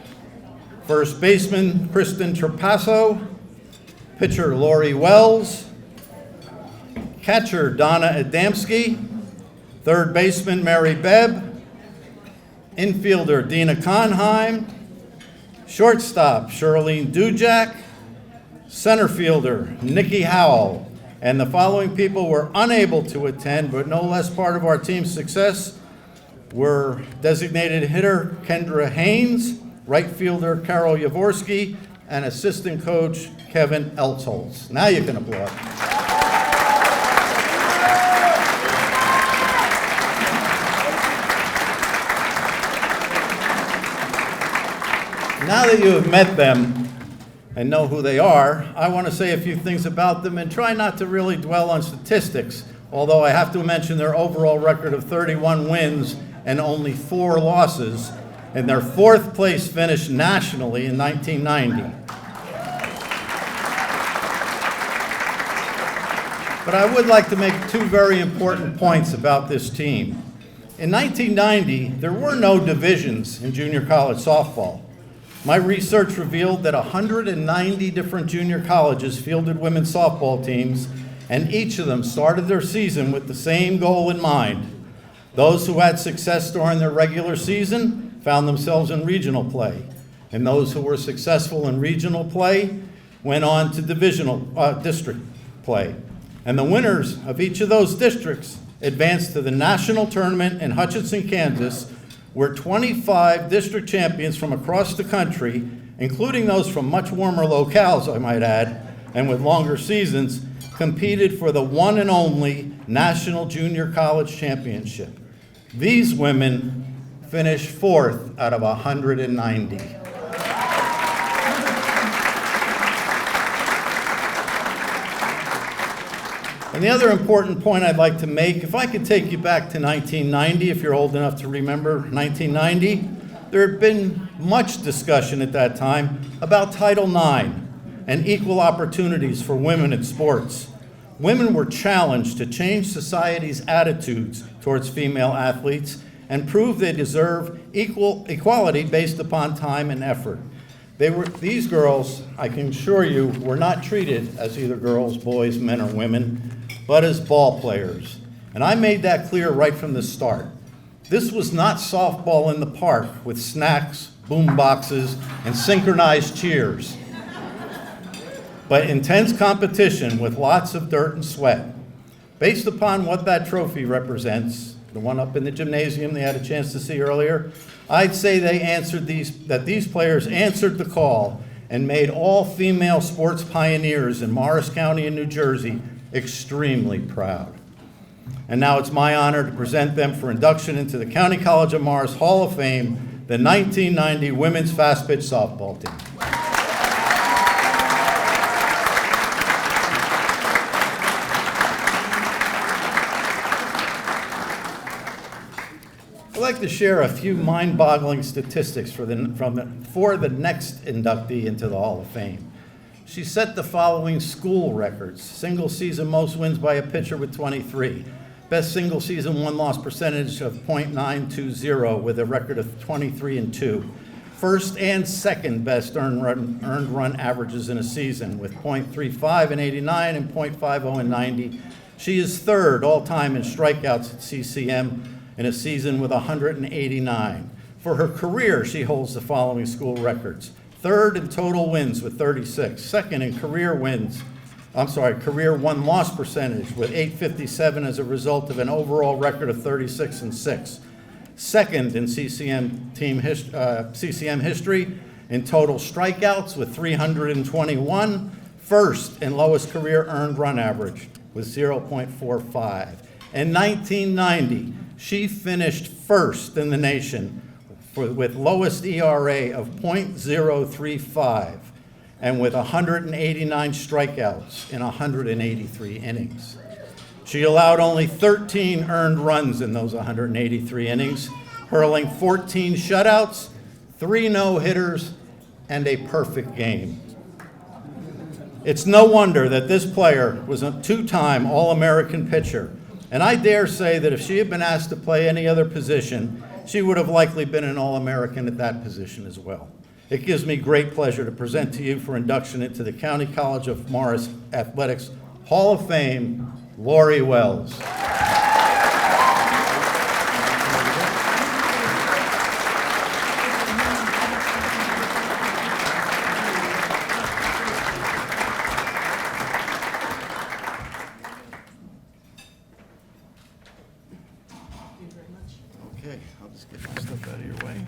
First baseman, Kristen Trapasso. Pitcher, Lori Wells. Catcher, Donna Adamski. Third baseman, Mary Bebb. Infielder, Dina Conheim. Shortstop, Charlene Dujak. Center fielder, Nikki Howell. And the following people were unable to attend, but no less part of our team's success, were designated hitter Kendra Haynes, right fielder Carol Yavorsky, and assistant coach Kevin Eltholz. Now you can applaud. Now that you have met them and know who they are, I want to say a few things about them and try not to really dwell on statistics, although I have to mention their overall record of 31 wins and only 4 losses, and their 4th place finish nationally in 1990. But I would like to make 2 very important points about this team. In 1990, there were no divisions in junior college softball. My research revealed that 190 different junior colleges fielded women's softball teams, and each of them started their season with the same goal in mind. Those who had success during their regular season found themselves in regional play, and those who were successful in regional play went on to district play. And the winners of each of those districts advanced to the national tournament in Hutchinson, Kansas, where 25 district champions from across the country, including those from much warmer locales, I might add, and with longer seasons, competed for the one and only National Junior College Championship. These women finished 4th out of 190. And the other important point I'd like to make, if I could take you back to 1990, if you're old enough to remember 1990, there had been much discussion at that time about Title IX and equal opportunities for women in sports. Women were challenged to change society's attitudes towards female athletes and prove they deserve equality based upon time and effort. These girls, I can assure you, were not treated as either girls, boys, men, or women, but as ball players. And I made that clear right from the start. This was not softball in the park with snacks, boom boxes, and synchronized cheers, but intense competition with lots of dirt and sweat. Based upon what that trophy represents, the one up in the gymnasium they had a chance to see earlier, I'd say that these players answered the call and made all female sports pioneers in Morris County in New Jersey extremely proud. And now it's my honor to present them for induction into the County College of Morris Hall of Fame, the 1990 Women's Fast Pitch Softball Team. I'd like to share a few mind-boggling statistics for the next inductee into the Hall of Fame. She set the following school records: single season most wins by a pitcher with 23, best single season win-loss percentage of .920 with a record of 23-2, first and second best earned run averages in a season with .35 in 89 and .50 in 90. She is third all-time in strikeouts at CCM in a season with 189. For her career, she holds the following school records. Third in total wins with 36. Second in career won-loss percentage with 857 as a result of an overall record of 36-6. Second in CCM history in total strikeouts with 321. First in lowest career earned run average with 0.45. In 1990, she finished first in the nation with lowest ERA of .035 and with 189 strikeouts in 183 innings. She allowed only 13 earned runs in those 183 innings, hurling 14 shutouts, 3 no-hitters, and a perfect game. It's no wonder that this player was a 2-time All-American pitcher, and I dare say that if she had been asked to play any other position, she would have likely been an All-American at that position as well. It gives me great pleasure to present to you for induction into the County College of Morris Athletics Hall of Fame, Lori Wells. Okay, I'll just get my stuff out of your way.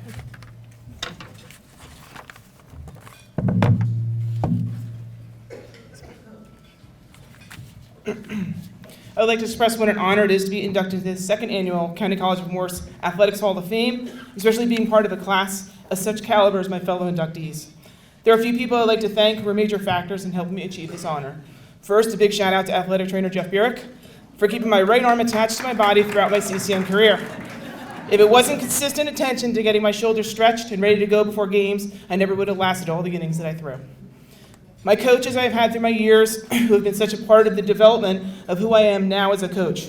I would like to express what an honor it is to be inducted into the second annual County College of Morris Athletics Hall of Fame, especially being part of a class of such caliber as my fellow inductees. There are a few people I'd like to thank who were major factors in helping me achieve this honor. First, a big shout out to athletic trainer Jeff Burek for keeping my right arm attached to my body throughout my CCM career. If it wasn't consistent attention to getting my shoulders stretched and ready to go before games, I never would have lasted all the innings that I threw. My coaches I've had through my years who have been such a part of the development of who I am now as a coach.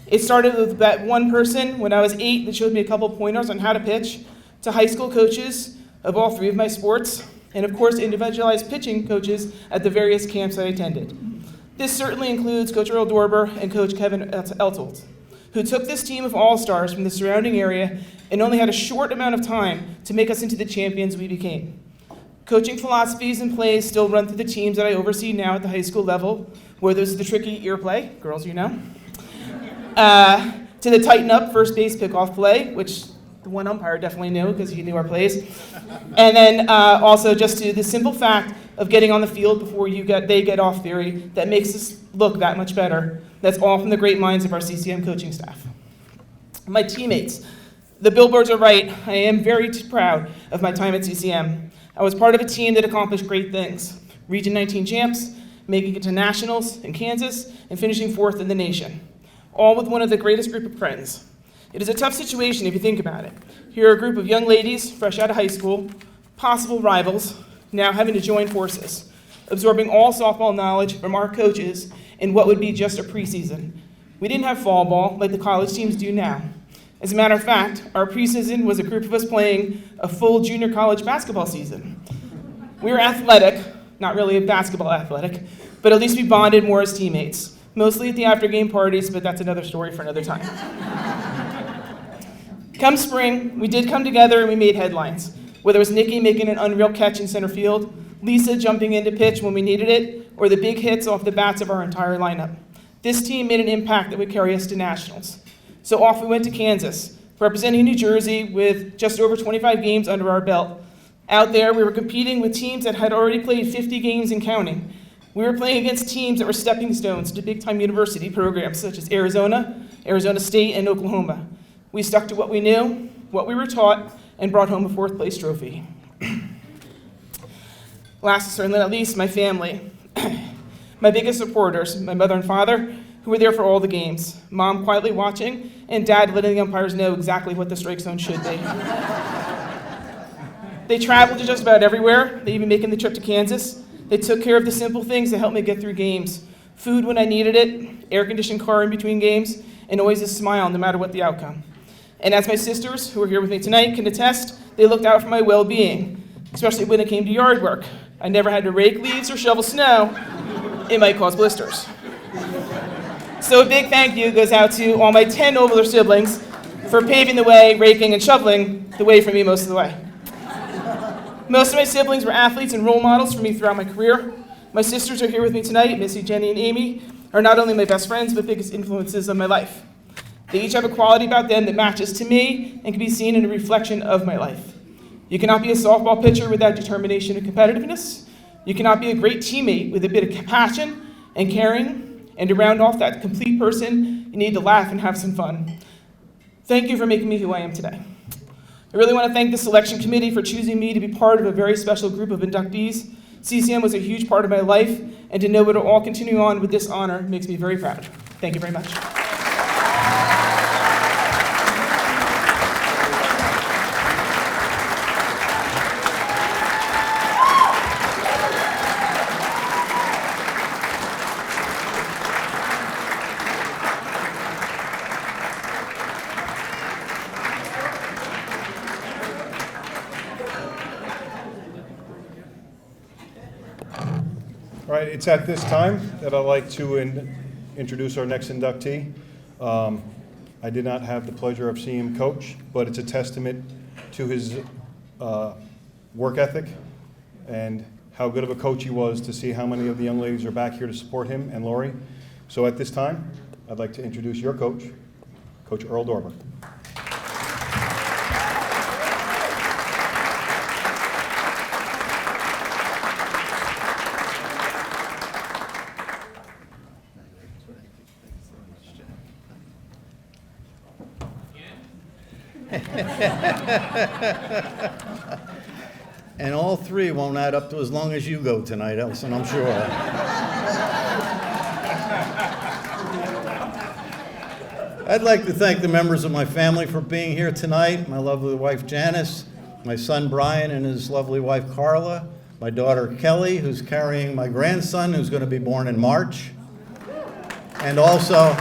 It started with that one person when I was 8 that showed me a couple pointers on how to pitch, to high school coaches of all 3 of my sports, and of course individualized pitching coaches at the various camps I attended. This certainly includes Coach Earl Dorber and Coach Kevin Eltold, who took this team of all-stars from the surrounding area and only had a short amount of time to make us into the champions we became. Coaching philosophies and plays still run through the teams that I oversee now at the high school level, whether it's the tricky ear play, girls you know, to the tighten up first base pickoff play, which the one umpire definitely knew because he knew our plays, and then also just to the simple fact of getting on the field before they get off theory that makes us look that much better. That's all from the great minds of our CCM coaching staff. My teammates, the billboards are right. I am very proud of my time at CCM. I was part of a team that accomplished great things. Region 19 champs, making it to nationals in Kansas, and finishing 4th in the nation. All with one of the greatest group of friends. It is a tough situation if you think about it. Here are a group of young ladies, fresh out of high school, possible rivals, now having to join forces, absorbing all softball knowledge from our coaches in what would be just a preseason. We didn't have fall ball like the college teams do now. As a matter of fact, our preseason was a group of us playing a full junior college basketball season. We were athletic, not really basketball athletic, but at least we bonded more as teammates, mostly at the after-game parties, but that's another story for another time. Come spring, we did come together and we made headlines, whether it was Nikki making an unreal catch in center field, Lisa jumping into pitch when we needed it, or the big hits off the bats of our entire lineup. This team made an impact that would carry us to nationals. So off we went to Kansas, representing New Jersey with just over 25 games under our belt. Out there, we were competing with teams that had already played 50 games and counting. We were playing against teams that were stepping stones to big-time university programs such as Arizona, Arizona State, and Oklahoma. We stuck to what we knew, what we were taught, and brought home a 4th place trophy. Last, certainly not least, my family. My biggest supporters, my mother and father, who were there for all the games. Mom quietly watching, and Dad letting the umpires know exactly what the strike zone should be. They traveled to just about everywhere. They even making the trip to Kansas. They took care of the simple things that helped me get through games. Food when I needed it, air-conditioned car in between games, and always a smile no matter what the outcome. And as my sisters, who are here with me tonight, can attest, they looked out for my well-being, especially when it came to yard work. I never had to rake leaves or shovel snow. It might cause blisters. So a big thank you goes out to all my 10 older siblings for paving the way, raking, and shoveling the way for me most of the way. Most of my siblings were athletes and role models for me throughout my career. My sisters are here with me tonight. Missy, Jenny, and Amy are not only my best friends, but biggest influences of my life. They each have a quality about them that matches to me and can be seen in a reflection of my life. You cannot be a softball pitcher without determination and competitiveness. You cannot be a great teammate with a bit of passion and caring. And to round off that complete person, you need to laugh and have some fun. Thank you for making me who I am today. I really want to thank the selection committee for choosing me to be part of a very special group of inductees. CCM was a huge part of my life, and to know it will all continue on with this honor makes me very proud. Thank you very much. All right, it's at this time that I'd like to introduce our next inductee. I did not have the pleasure of seeing him coach, but it's a testament to his work ethic and how good of a coach he was to see how many of the young ladies are back here to support him and Lori. So at this time, I'd like to introduce your coach, Coach Earl Dorber. And all three won't add up to as long as you go tonight, Elson, I'm sure. I'd like to thank the members of my family for being here tonight. My lovely wife, Janice, my son, Brian, and his lovely wife, Carla, my daughter, Kelly, who's carrying my grandson, who's going to be born in March. And also,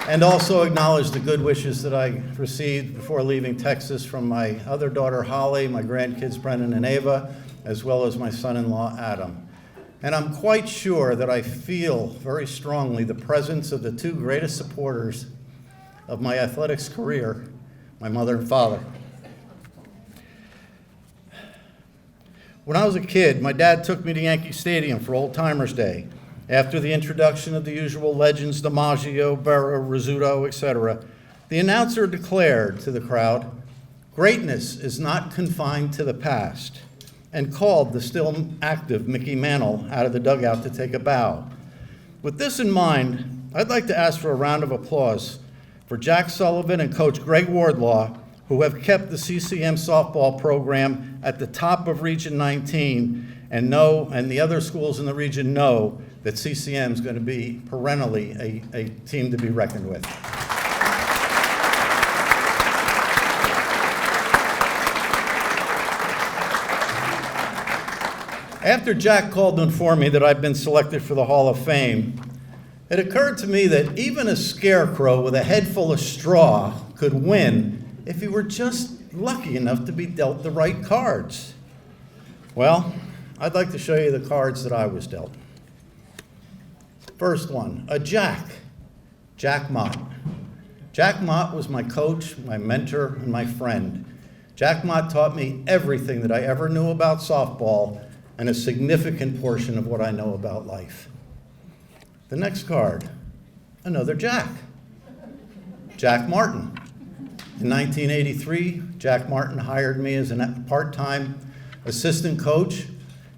and also acknowledge the good wishes that I received before leaving Texas from my other daughter, Holly, my grandkids, Brennan and Ava, as well as my son-in-law, Adam. And I'm quite sure that I feel very strongly the presence of the two greatest supporters of my athletics career, my mother and father. When I was a kid, my dad took me to Yankee Stadium for Old Timers Day. After the introduction of the usual legends, DiMaggio, Berra, Rizzuto, etc., the announcer declared to the crowd, "Greatness is not confined to the past," and called the still active Mickey Mantle out of the dugout to take a bow. With this in mind, I'd like to ask for a round of applause for Jack Sullivan and Coach Greg Wardlaw, who have kept the CCM softball program at the top of Region 19 and the other schools in the region know that CCM is going to be perennially a team to be reckoned with. After Jack called to inform me that I'd been selected for the Hall of Fame, it occurred to me that even a scarecrow with a head full of straw could win if he were just lucky enough to be dealt the right cards. Well, I'd like to show you the cards that I was dealt. First one, a Jack, Jack Mott. Jack Mott was my coach, my mentor, and my friend. Jack Mott taught me everything that I ever knew about softball and a significant portion of what I know about life. The next card, another Jack, Jack Martin. In 1983, Jack Martin hired me as a part-time assistant coach,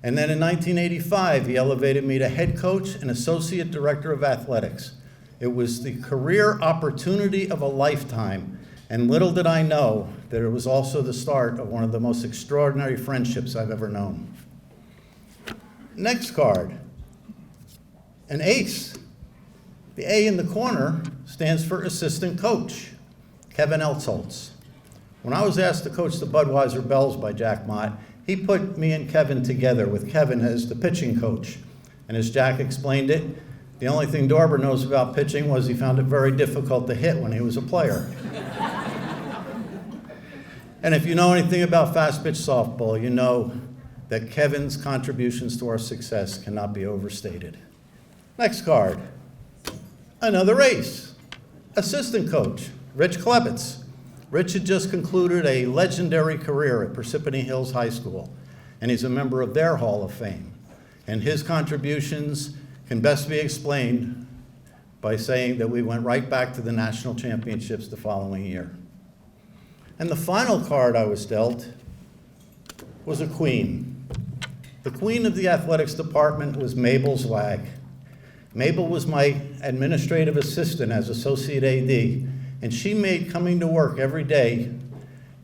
and then in 1985, he elevated me to head coach and associate director of athletics. It was the career opportunity of a lifetime, and little did I know that it was also the start of one of the most extraordinary friendships I've ever known. Next card, an ace. The A in the corner stands for assistant coach, Kevin Eltzholtz. When I was asked to coach the Budweiser Bells by Jack Mott, he put me and Kevin together with Kevin as the pitching coach. And as Jack explained it, the only thing Dorber knows about pitching was he found it very difficult to hit when he was a player. And if you know anything about fast pitch softball, you know that Kevin's contributions to our success cannot be overstated. Next card, another ace, assistant coach, Rich Klebitz. Rich had just concluded a legendary career at Parsippany Hills High School, and he's a member of their Hall of Fame. And his contributions can best be explained by saying that we went right back to the national championships the following year. And the final card I was dealt was a queen. The queen of the athletics department was Mabel Zwag. Mabel was my administrative assistant as associate AD, and she made coming to work every day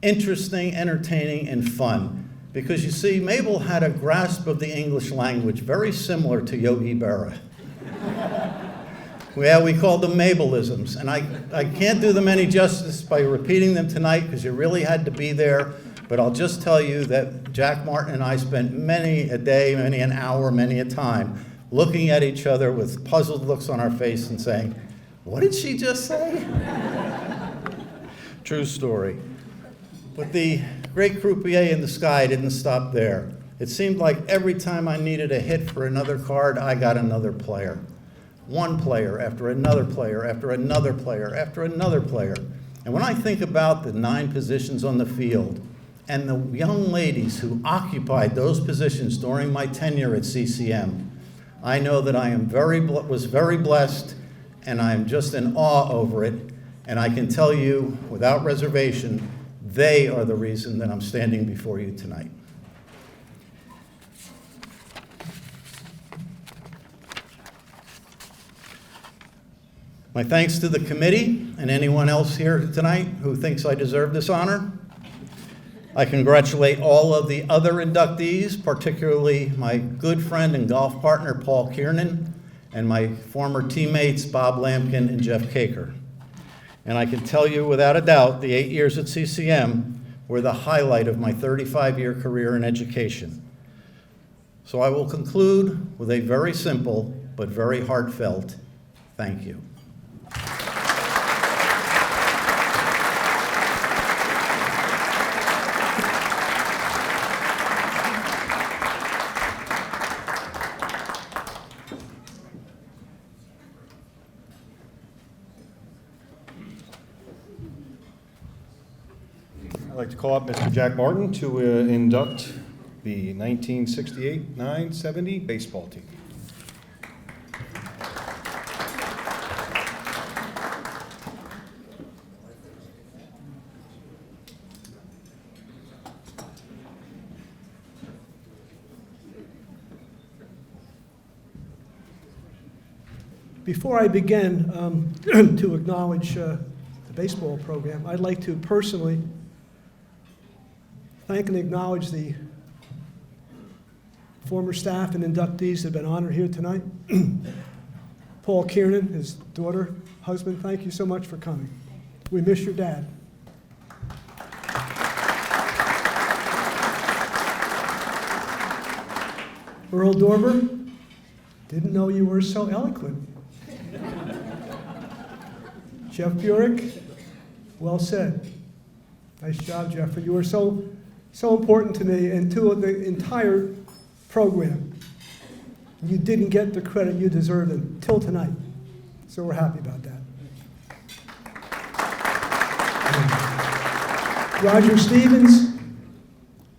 interesting, entertaining, and fun. Because you see, Mabel had a grasp of the English language very similar to Yogi Berra. Yeah, we called them Mabelisms, and I can't do them any justice by repeating them tonight because you really had to be there, but I'll just tell you that Jack Martin and I spent many a day, many an hour, many a time looking at each other with puzzled looks on our face and saying, "What did she just say?" True story. But the great croupier in the sky didn't stop there. It seemed like every time I needed a hit for another card, I got another player. One player after another player after another player after another player. And when I think about the 9 positions on the field and the young ladies who occupied those positions during my tenure at CCM, I know that I was very blessed, and I'm just in awe over it. And I can tell you without reservation, they are the reason that I'm standing before you tonight. My thanks to the committee and anyone else here tonight who thinks I deserve this honor. I congratulate all of the other inductees, particularly my good friend and golf partner, Paul Kiernan, and my former teammates, Bob Lampkin and Jeff Caker. And I can tell you without a doubt, the 8 years at CCM were the highlight of my 35-year career in education. So I will conclude with a very simple but very heartfelt thank you. I'd like to call up Mr. Jack Martin to induct the 1968-970 baseball team. Before I begin to acknowledge the baseball program, I'd like to personally thank and acknowledge the former staff and inductees that have been honored here tonight. Paul Kiernan, his daughter, husband, thank you so much for coming. We miss your dad. Earl Dorber, didn't know you were so eloquent. Jeff Burek, well said. Nice job, Jeffrey. You were so important to me and to the entire program. You didn't get the credit you deserved until tonight. So we're happy about that. Roger Stevens,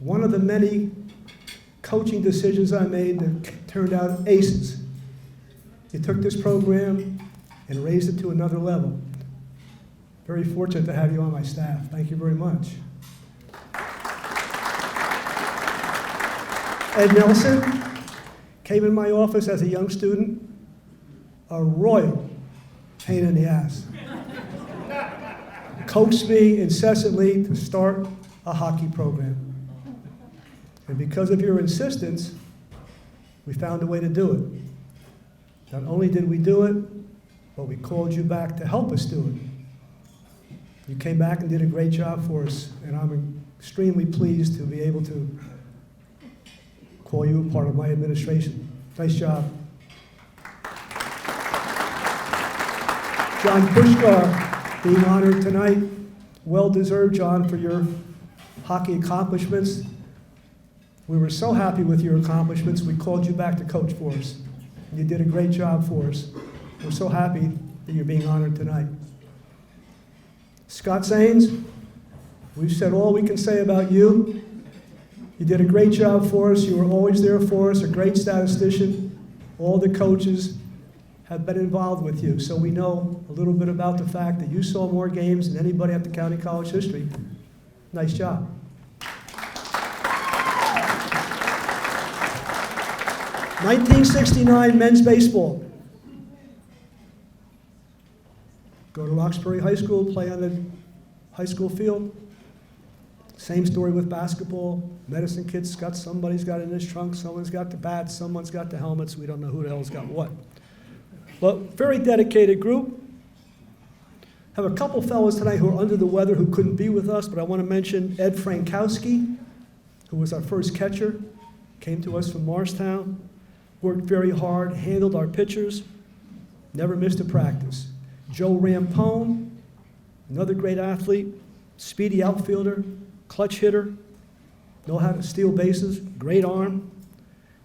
one of the many coaching decisions I made that turned out aces. You took this program and raised it to another level. Very fortunate to have you on my staff. Thank you very much. Ed Nelson came in my office as a young student, a royal pain in the ass. Coaxed me incessantly to start a hockey program. And because of your insistence, we found a way to do it. Not only did we do it, but we called you back to help us do it. You came back and did a great job for us, and I'm extremely pleased to be able to call you a part of my administration. Nice job. John Pushkar being honored tonight. Well deserved, John, for your hockey accomplishments. We were so happy with your accomplishments, we called you back to coach for us. You did a great job for us. We're so happy that you're being honored tonight. Scott Sains, we've said all we can say about you. You did a great job for us. You were always there for us, a great statistician. All the coaches have been involved with you, so we know a little bit about the fact that you saw more games than anybody at the county college history. Nice job. (1969) men's baseball. Go to Roxbury High School, play on the high school field. Same story with basketball. Medicine kits somebody's got it in his trunk, someone's got the bats, someone's got the helmets. We don't know who the hell's got what. But very dedicated group. Have a couple fellows tonight who are under the weather who couldn't be with us, but I want to mention Ed Frankowski, who was our first catcher, came to us from Morristown, worked very hard, handled our pitchers, never missed a practice. Joe Rampone, another great athlete, speedy outfielder, clutch hitter, know how to steal bases, great arm,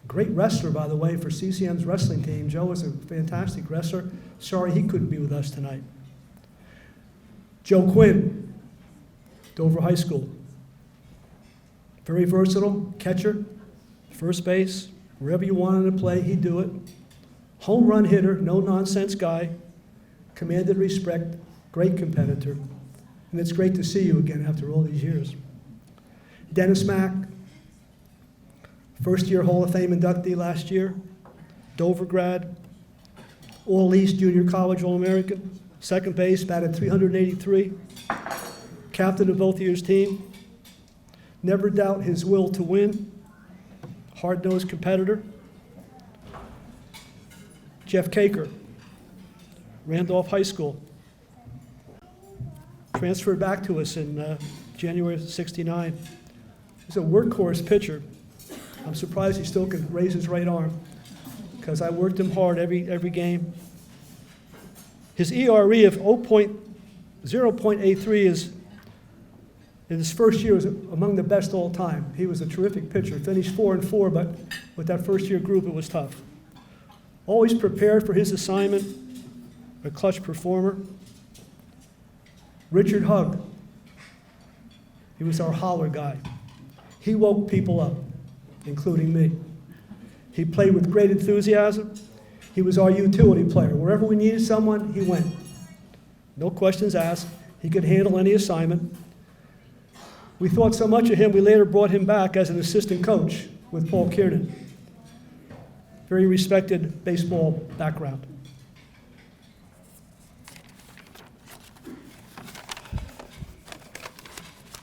great wrestler, by the way, for CCM's wrestling team. Joe is a fantastic wrestler. Sorry he couldn't be with us tonight. Joe Quinn, Dover High School. Very versatile, catcher, first base, wherever you wanted to play, he'd do it. Home run hitter, no nonsense guy, commanded respect, great competitor. And it's great to see you again after all these years. Dennis Mack, first year Hall of Fame inductee last year, Dover grad, All East Junior College All-American, second base, batted 383, captain of both years' team. Never doubt his will to win, hard-nosed competitor. Jeff Caker, Randolph High School, transferred back to us in January of '69. He's a workhorse pitcher. I'm surprised he still can raise his right arm because I worked him hard every game. His ERE of 0.83 is, in his first year, was among the best all time. He was a terrific pitcher. Finished 4-4, but with that first year group, it was tough. Always prepared for his assignment, a clutch performer. Richard Hugg, he was our holler guy. He woke people up, including me. He played with great enthusiasm. He was our utility player. Wherever we needed someone, he went. No questions asked. He could handle any assignment. We thought so much of him, we later brought him back as an assistant coach with Paul Kiernan. Very respected baseball background.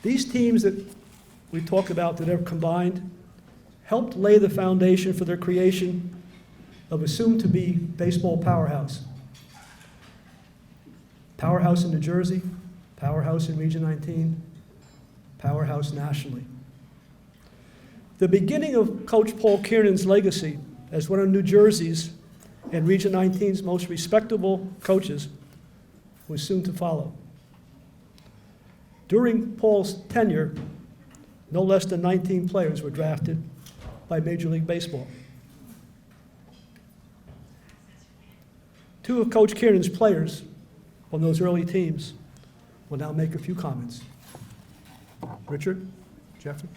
These teams that we talk about that have combined helped lay the foundation for their creation of a soon-to-be baseball powerhouse. Powerhouse in New Jersey, powerhouse in Region 19, powerhouse nationally. The beginning of Coach Paul Kiernan's legacy as one of New Jersey's and Region 19's most respectable coaches was soon to follow. During Paul's tenure, no less than 19 players were drafted by Major League Baseball. Two of Coach Kiernan's players on those early teams will now make a few comments. Richard, Jeffrey.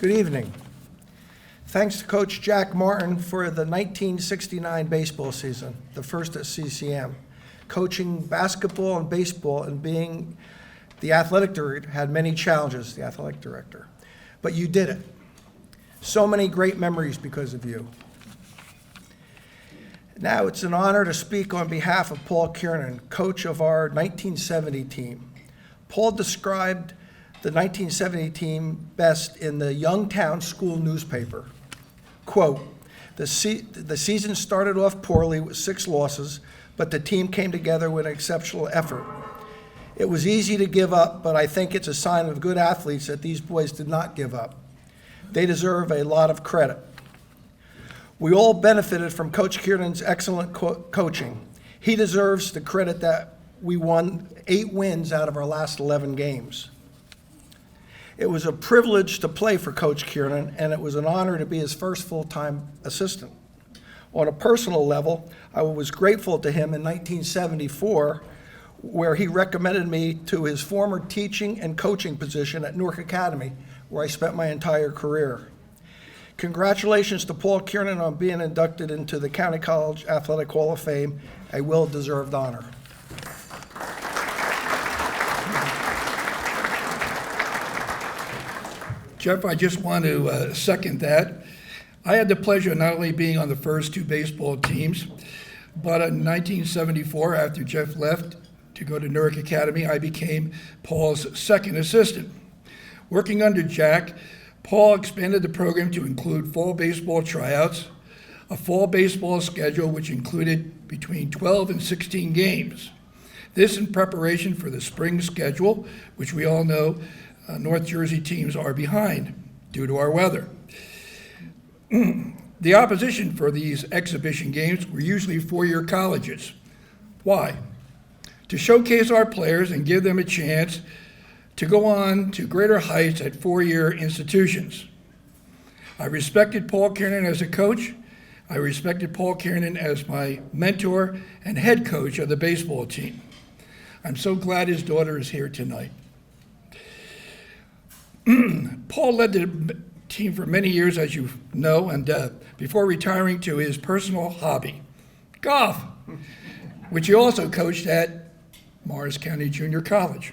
Good evening. Thanks to Coach Jack Martin for the 1969 baseball season, the first at CCM. Coaching basketball and baseball and being the athletic director had many challenges, the athletic director. But you did it. So many great memories because of you. Now it's an honor to speak on behalf of Paul Kiernan, coach of our 1970 team. Paul described the 1970 team best in the Youngtown School newspaper. Quote, the season started off poorly with 6 losses, but the team came together with an exceptional effort. It was easy to give up, but I think it's a sign of good athletes that these boys did not give up. They deserve a lot of credit. We all benefited from Coach Kiernan's excellent coaching. He deserves the credit that we won 8 wins out of our last 11 games. It was a privilege to play for Coach Kiernan, and it was an honor to be his first full-time assistant. On a personal level, I was grateful to him in 1974, where he recommended me to his former teaching and coaching position at Newark Academy, where I spent my entire career. Congratulations to Paul Kiernan on being inducted into the County College Athletic Hall of Fame, a well-deserved honor. Jeff, I just want to second that. I had the pleasure of not only being on the first 2 baseball teams, but in 1974, after Jeff left to go to Newark Academy, I became Paul's second assistant. Working under Jack, Paul expanded the program to include fall baseball tryouts, a fall baseball schedule which included between 12 and 16 games. This in preparation for the spring schedule, which we all know North Jersey teams are behind due to our weather. The opposition for these exhibition games were usually 4-year colleges. Why? To showcase our players and give them a chance to go on to greater heights at 4-year institutions. I respected Paul Kiernan as a coach. I respected Paul Kiernan as my mentor and head coach of the baseball team. I'm so glad his daughter is here tonight. Paul led the team for many years, as you know, and before retiring to his personal hobby, golf, which he also coached at Morris County Junior College.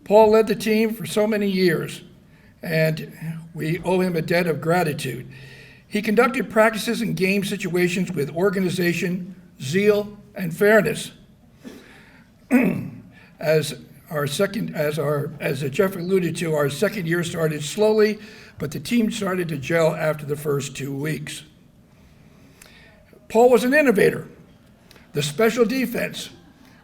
Paul led the team for so many years, and we owe him a debt of gratitude. He conducted practices and game situations with organization, zeal, and fairness. As Jeff alluded to, our second year started slowly, but the team started to gel after the first 2 weeks. Paul was an innovator. The special defense,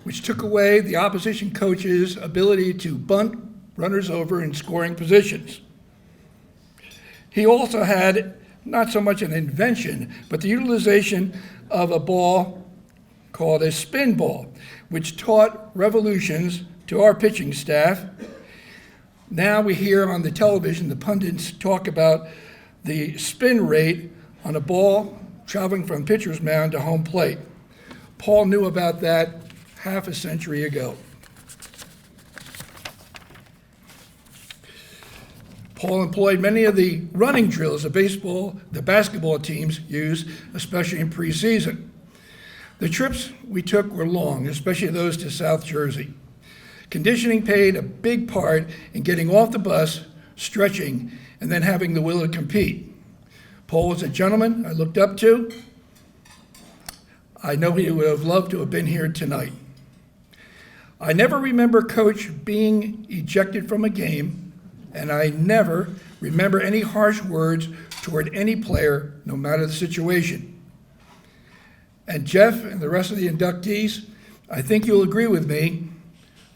which took away the opposition coach's ability to bunt runners over in scoring positions. He also had not so much an invention, but the utilization of a ball called a spin ball, which taught revolutions to our pitching staff. Now we hear on the television the pundits talk about the spin rate on a ball traveling from pitcher's mound to home plate. Paul knew about that half a century ago. Paul employed many of the running drills the basketball teams use, especially in preseason. The trips we took were long, especially those to South Jersey. Conditioning played a big part in getting off the bus, stretching, and then having the will to compete. Paul was a gentleman I looked up to. I know he would have loved to have been here tonight. I never remember Coach being ejected from a game, and I never remember any harsh words toward any player, no matter the situation. And Jeff and the rest of the inductees, I think you'll agree with me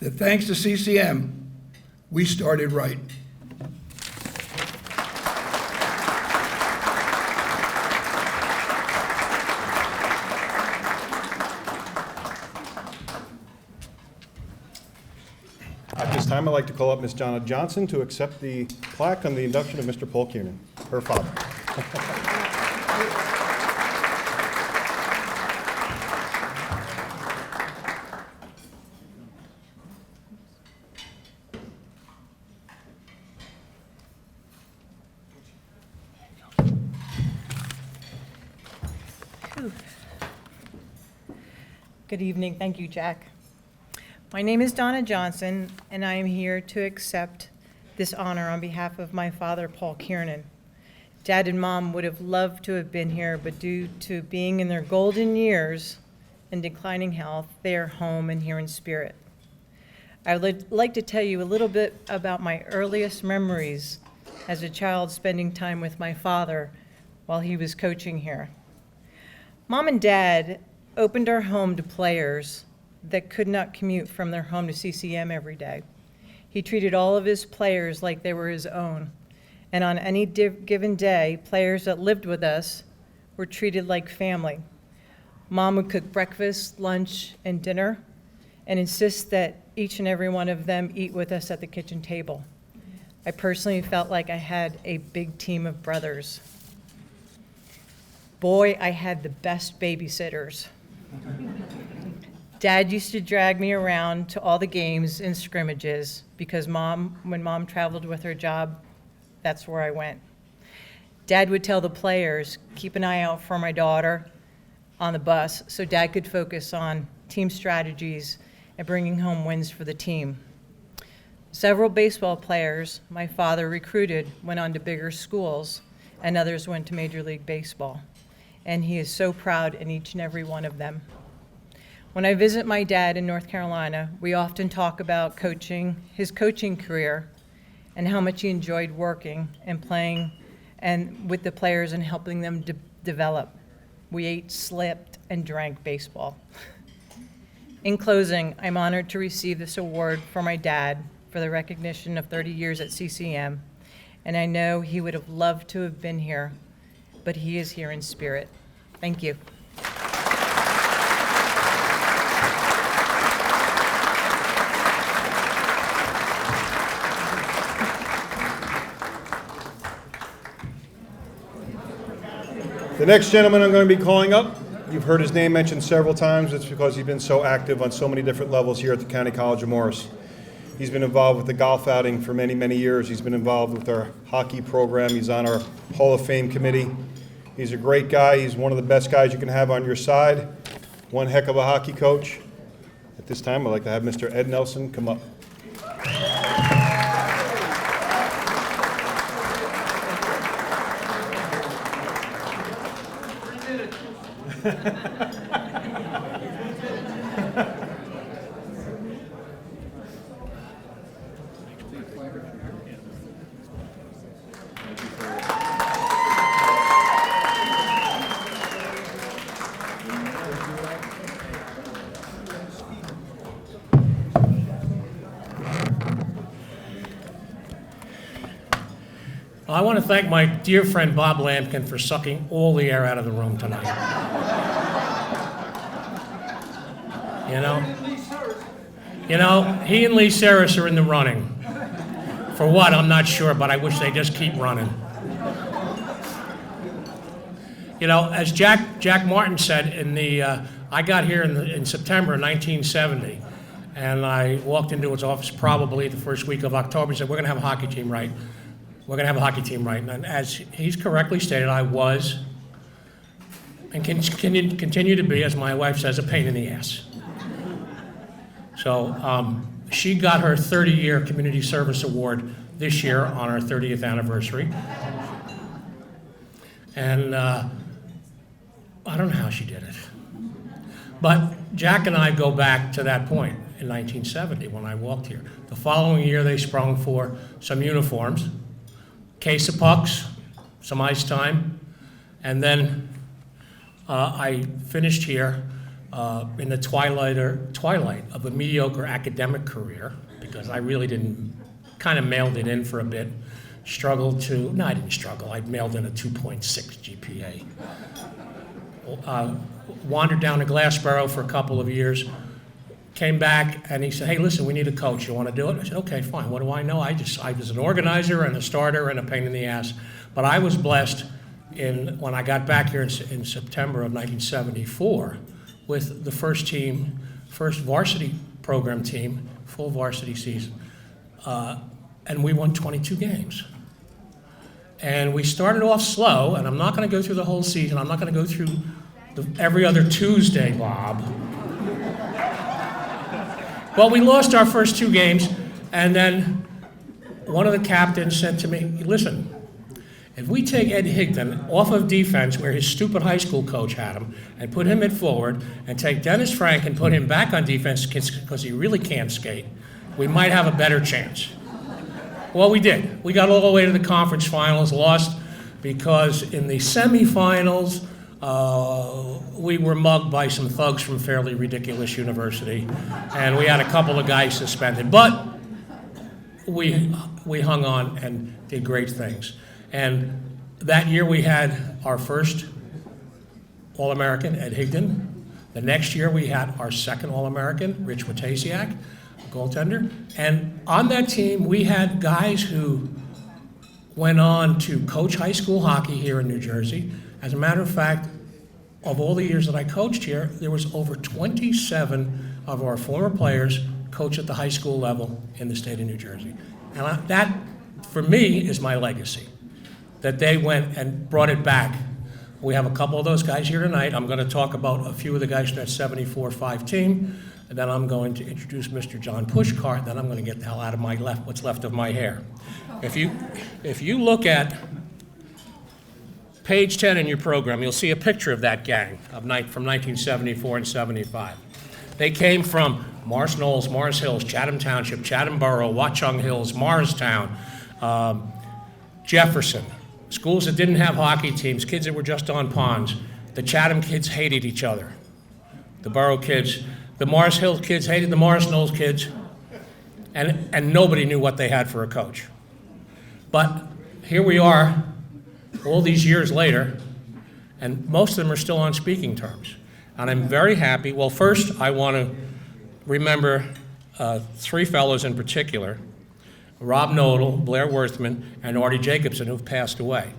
that thanks to CCM, we started right. At this time, I'd like to call up Ms. Jonna Johnson to accept the plaque on the induction of Mr. Paul Kiernan, her father. Good evening. Thank you, Jack. My name is Donna Johnson, and I am here to accept this honor on behalf of my father, Paul Kiernan. Dad and Mom would have loved to have been here, but due to being in their golden years and declining health, they are home and here in spirit. I would like to tell you a little bit about my earliest memories as a child spending time with my father while he was coaching here. Mom and Dad opened our home to players that could not commute from their home to CCM every day. He treated all of his players like they were his own. And on any given day, players that lived with us were treated like family. Mom would cook breakfast, lunch, and dinner, and insist that each and every one of them eat with us at the kitchen table. I personally felt like I had a big team of brothers. Boy, I had the best babysitters. Dad used to drag me around to all the games and scrimmages because when Mom traveled with her job, that's where I went. Dad would tell the players, keep an eye out for my daughter on the bus so Dad could focus on team strategies and bringing home wins for the team. Several baseball players my father recruited went on to bigger schools, and others went to Major League Baseball. And he is so proud in each and every one of them. When I visit my dad in North Carolina, we often talk about his coaching career and how much he enjoyed working and playing and with the players and helping them develop. We ate, slept, and drank baseball. In closing, I'm honored to receive this award for my dad for the recognition of 30 years at CCM, and I know he would have loved to have been here, but he is here in spirit. Thank you. The next gentleman I'm going to be calling up, you've heard his name mentioned several times. It's because he's been so active on so many different levels here at the County College of Morris. He's been involved with the golf outing for many, many years. He's been involved with our hockey program. He's on our Hall of Fame committee. He's a great guy. He's one of the best guys you can have on your side. One heck of a hockey coach. At this time, I'd like to have Mr. Ed Nelson come up. I want to thank my dear friend Bob Lampkin for sucking all the air out of the room tonight. You know, he and Lee Saris are in the running. For what, I'm not sure, but I wish they just keep running. You know, as Jack Martin said, I got here in September 1970, and I walked into his office probably the first week of October. He said, "We're going to have a hockey team, right? We're going to have a hockey team, right?" And as he's correctly stated, I was, and continue to be, as my wife says, a pain in the ass. So she got her 30-year Community Service Award this year on our 30th anniversary. And I don't know how she did it. But Jack and I go back to that point in 1970 when I walked here. The following year, they sprung for some uniforms, case of pucks, some ice time, and then I finished here in the twilight of a mediocre academic career, because I really kind of mailed it in for a bit. I didn't struggle. I mailed in a 2.6 GPA. Wandered down to Glassboro for a couple of years, came back, and he said, "Hey, listen, we need a coach. You want to do it?" I said, "Okay, fine. What do I know? I was an organizer and a starter and a pain in the ass." But I was blessed when I got back here in September of 1974 with the first varsity program team, full varsity season. And we won 22 games. And we started off slow, and I'm not going to go through the whole season. I'm not going to go through every other Tuesday, Bob. Well, we lost our first 2 games, and then one of the captains said to me, "Listen, if we take Ed Higdon off of defense where his stupid high school coach had him and put him at forward, and take Dennis Frank and put him back on defense because he really can't skate, we might have a better chance." Well, we did. We got all the way to the conference finals, lost because in the semifinals, we were mugged by some thugs from Fairly Ridiculous University, and we had a couple of guys suspended. But we hung on and did great things. And that year we had our first All-American, Ed Higdon. The next year we had our second All-American, Rich Watasiak, goaltender. And on that team we had guys who went on to coach high school hockey here in New Jersey. As a matter of fact, of all the years that I coached here, there was over 27 of our former players coach at the high school level in the state of New Jersey. And that, for me, is my legacy, that they went and brought it back. We have a couple of those guys here tonight. I'm going to talk about a few of the guys from that 74-5 team, and then I'm going to introduce Mr. John Pushkar, then I'm going to get the hell out of what's left of my hair. If you look at page 10 in your program, you'll see a picture of that gang from 1974 and 75. They came from Morris Knolls, Morris Hills, Chatham Township, Chatham Borough, Watchung Hills, Morristown, Jefferson. Schools that didn't have hockey teams, kids that were just on ponds. The Chatham kids hated each other. The Borough kids, the Morris Hills kids hated the Morris Knolls kids, and nobody knew what they had for a coach. But here we are, all these years later, and most of them are still on speaking terms. And I'm very happy. Well, first, I want to remember three fellows in particular, Rob Nodal, Blair Worthman, and Artie Jacobson, who've passed away.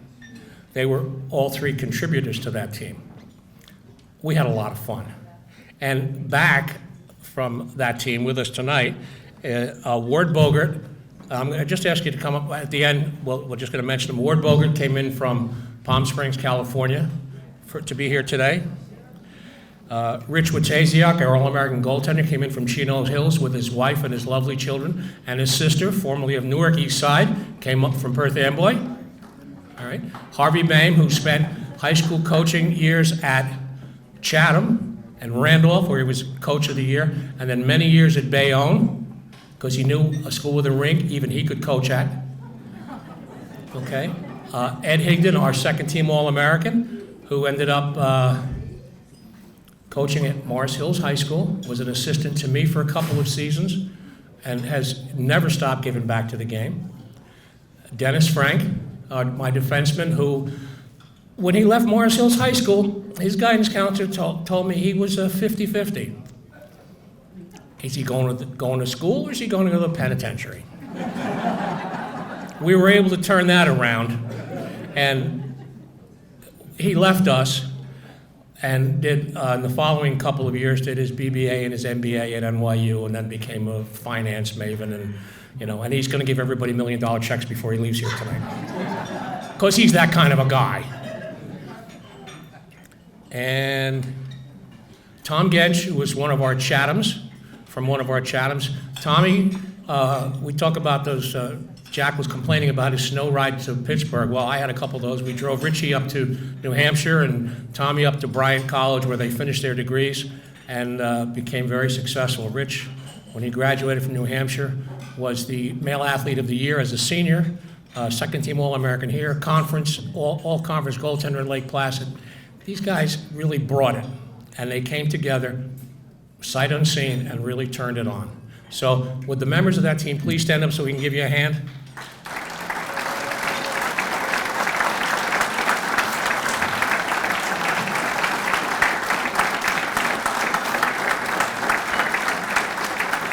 They were all three contributors to that team. We had a lot of fun. And back from that team with us tonight, Ward Bogert. I'm going to just ask you to come up at the end. We're just going to mention him. Ward Bogert came in from Palm Springs, California, to be here today. Rich Watasiak, our All-American goaltender, came in from Chino Hills with his wife and his lovely children, and his sister, formerly of Newark East Side, came up from Perth Amboy. All right. Harvey Boehm, who spent high school coaching years at Chatham and Randolph, where he was coach of the year, and then many years at Bayonne, because he knew a school with a rink even he could coach at. Okay. Ed Higdon, our second team All-American, who ended up coaching at Morris Hills High School, was an assistant to me for a couple of seasons, and has never stopped giving back to the game. Dennis Frank, my defenseman, who, when he left Morris Hills High School, his guidance counselor told me he was 50-50. Is he going to school, or is he going to the penitentiary? We were able to turn that around, and he left us and did, in the following couple of years, did his BBA and his MBA at NYU, and then became a finance maven, and he's going to give everybody $1 million checks before he leaves here tonight, because he's that kind of a guy. And Tom Gedge, who was one of our Chathams, Tommy, we talk about those, Jack was complaining about his snow ride to Pittsburgh. Well, I had a couple of those. We drove Richie up to New Hampshire and Tommy up to Bryant College, where they finished their degrees and became very successful. Rich, when he graduated from New Hampshire, was the male athlete of the year as a senior, second team All-American here, conference, all conference goaltender in Lake Placid. These guys really brought it, and they came together, sight unseen, and really turned it on. So would the members of that team please stand up so we can give you a hand?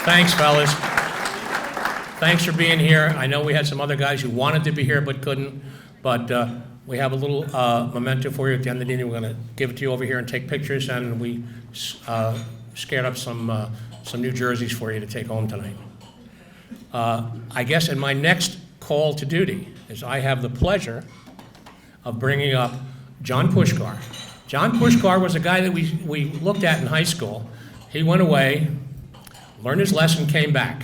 Thanks, fellas. Thanks for being here. I know we had some other guys who wanted to be here but couldn't, but we have a little memento for you at the end of the evening. We're going to give it to you over here and take pictures, and we scared up some New Jerseys for you to take home tonight. I guess in my next call to duty is I have the pleasure of bringing up John Pushkar. John Pushkar was a guy that we looked at in high school. He went away, learned his lesson, came back.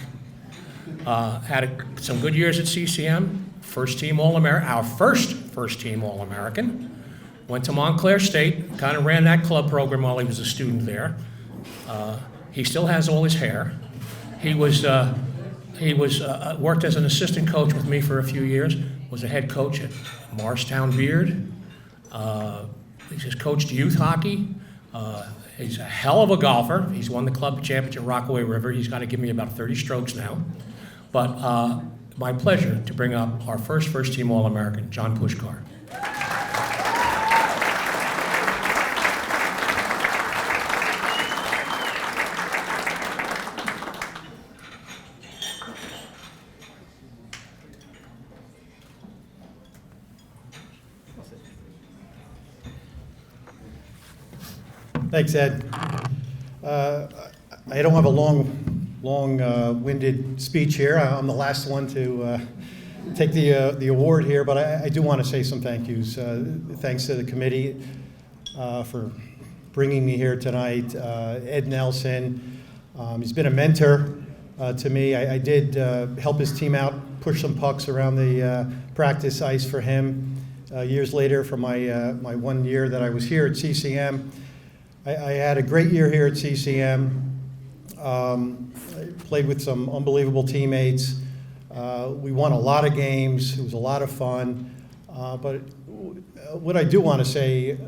Had some good years at CCM, first team All-American, our first team All-American. Went to Montclair State, kind of ran that club program while he was a student there. He still has all his hair. He was worked as an assistant coach with me for a few years, was a head coach at Morristown Beard, He's just coached youth hockey. He's a hell of a golfer. He's won the club championship at Rockaway River. He's got to give me about 30 strokes now. But my pleasure to bring up our first team All-American, John Pushkar. Thanks, Ed. I don't have a long-winded speech here. I'm the last one to take the award here, but I do want to say some thank yous. Thanks to the committee for bringing me here tonight. Ed Nelson, he's been a mentor to me. I did help his team out, push some pucks around the practice ice for him. Years later, for my 1 year that I was here at CCM, I had a great year here at CCM. I played with some unbelievable teammates. We won a lot of games. It was a lot of fun. But what I do want to say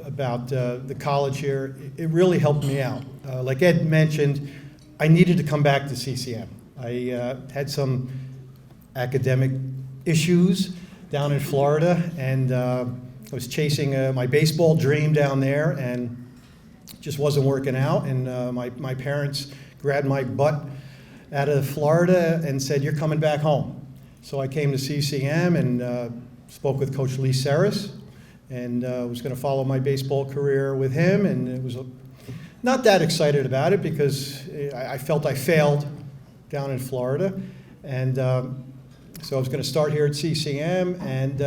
about the college here, it really helped me out. Like Ed mentioned, I needed to come back to CCM. I had some academic issues down in Florida, and I was chasing my baseball dream down there, and just wasn't working out. And my parents grabbed my butt out of Florida and said, "You're coming back home." So I came to CCM and spoke with Coach Lee Saris, and was going to follow my baseball career with him. And it was not that excited about it because I felt I failed down in Florida. And so I was going to start here at CCM. And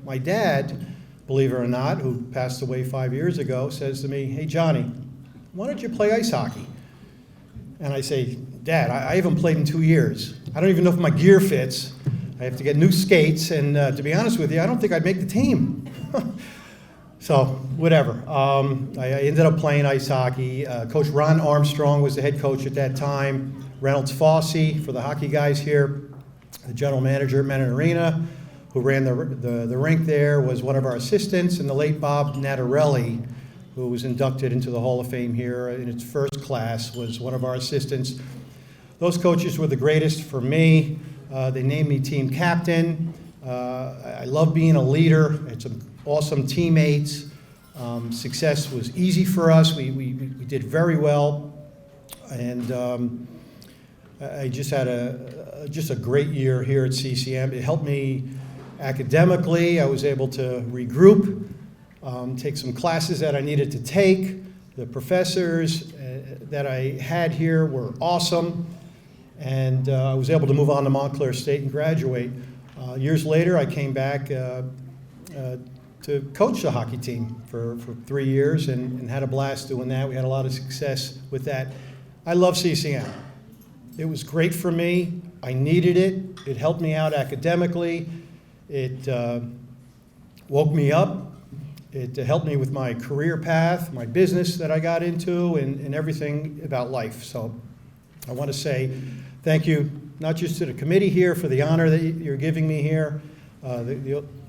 my dad, believe it or not, who passed away 5 years ago, says to me, "Hey, Johnny, why don't you play ice hockey?" And I say, "Dad, I haven't played in 2 years. I don't even know if my gear fits. I have to get new skates, and to be honest with you, I don't think I'd make the team." So, whatever. I ended up playing ice hockey. Coach Ron Armstrong was the head coach at that time. Reynolds Fossey, for the hockey guys here, the general manager at Menin Arena, who ran the rink there, was one of our assistants, and the late Bob Natarelli, who was inducted into the Hall of Fame here in its first class, was one of our assistants. Those coaches were the greatest for me. They named me team captain. I love being a leader. Had some awesome teammates. Success was easy for us. We did very well. And I just had a great year here at CCM. It helped me academically. I was able to regroup, take some classes that I needed to take. The professors that I had here were awesome, and I was able to move on to Montclair State and graduate. Years later, I came back to coach the hockey team for 3 years and had a blast doing that. We had a lot of success with that. I love CCM. It was great for me. I needed it. It helped me out academically. It woke me up. It helped me with my career path, my business that I got into, and everything about life. So I want to say thank you, not just to the committee here for the honor that you're giving me here,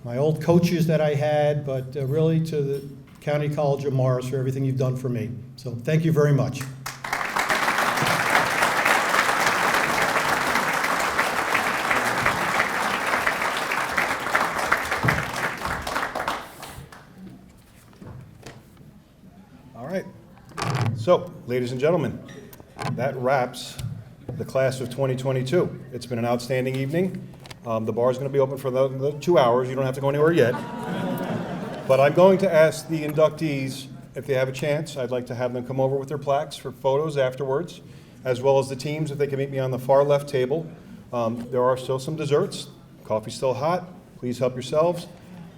my old coaches that I had, but really to the County College of Morris for everything you've done for me. So thank you very much. All right. So, ladies and gentlemen, that wraps the class of 2022. It's been an outstanding evening. The bar is going to be open for the 2 hours. You don't have to go anywhere yet. But I'm going to ask the inductees, if they have a chance, I'd like to have them come over with their plaques for photos afterwards, as well as the teams, if they can meet me on the far left table. There are still some desserts. Coffee's still hot. Please help yourselves.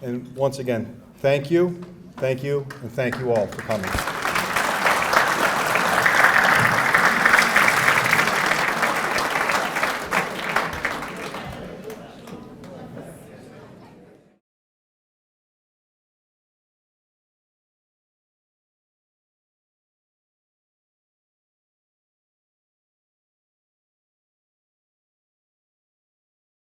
And once again, thank you, and thank you all for coming.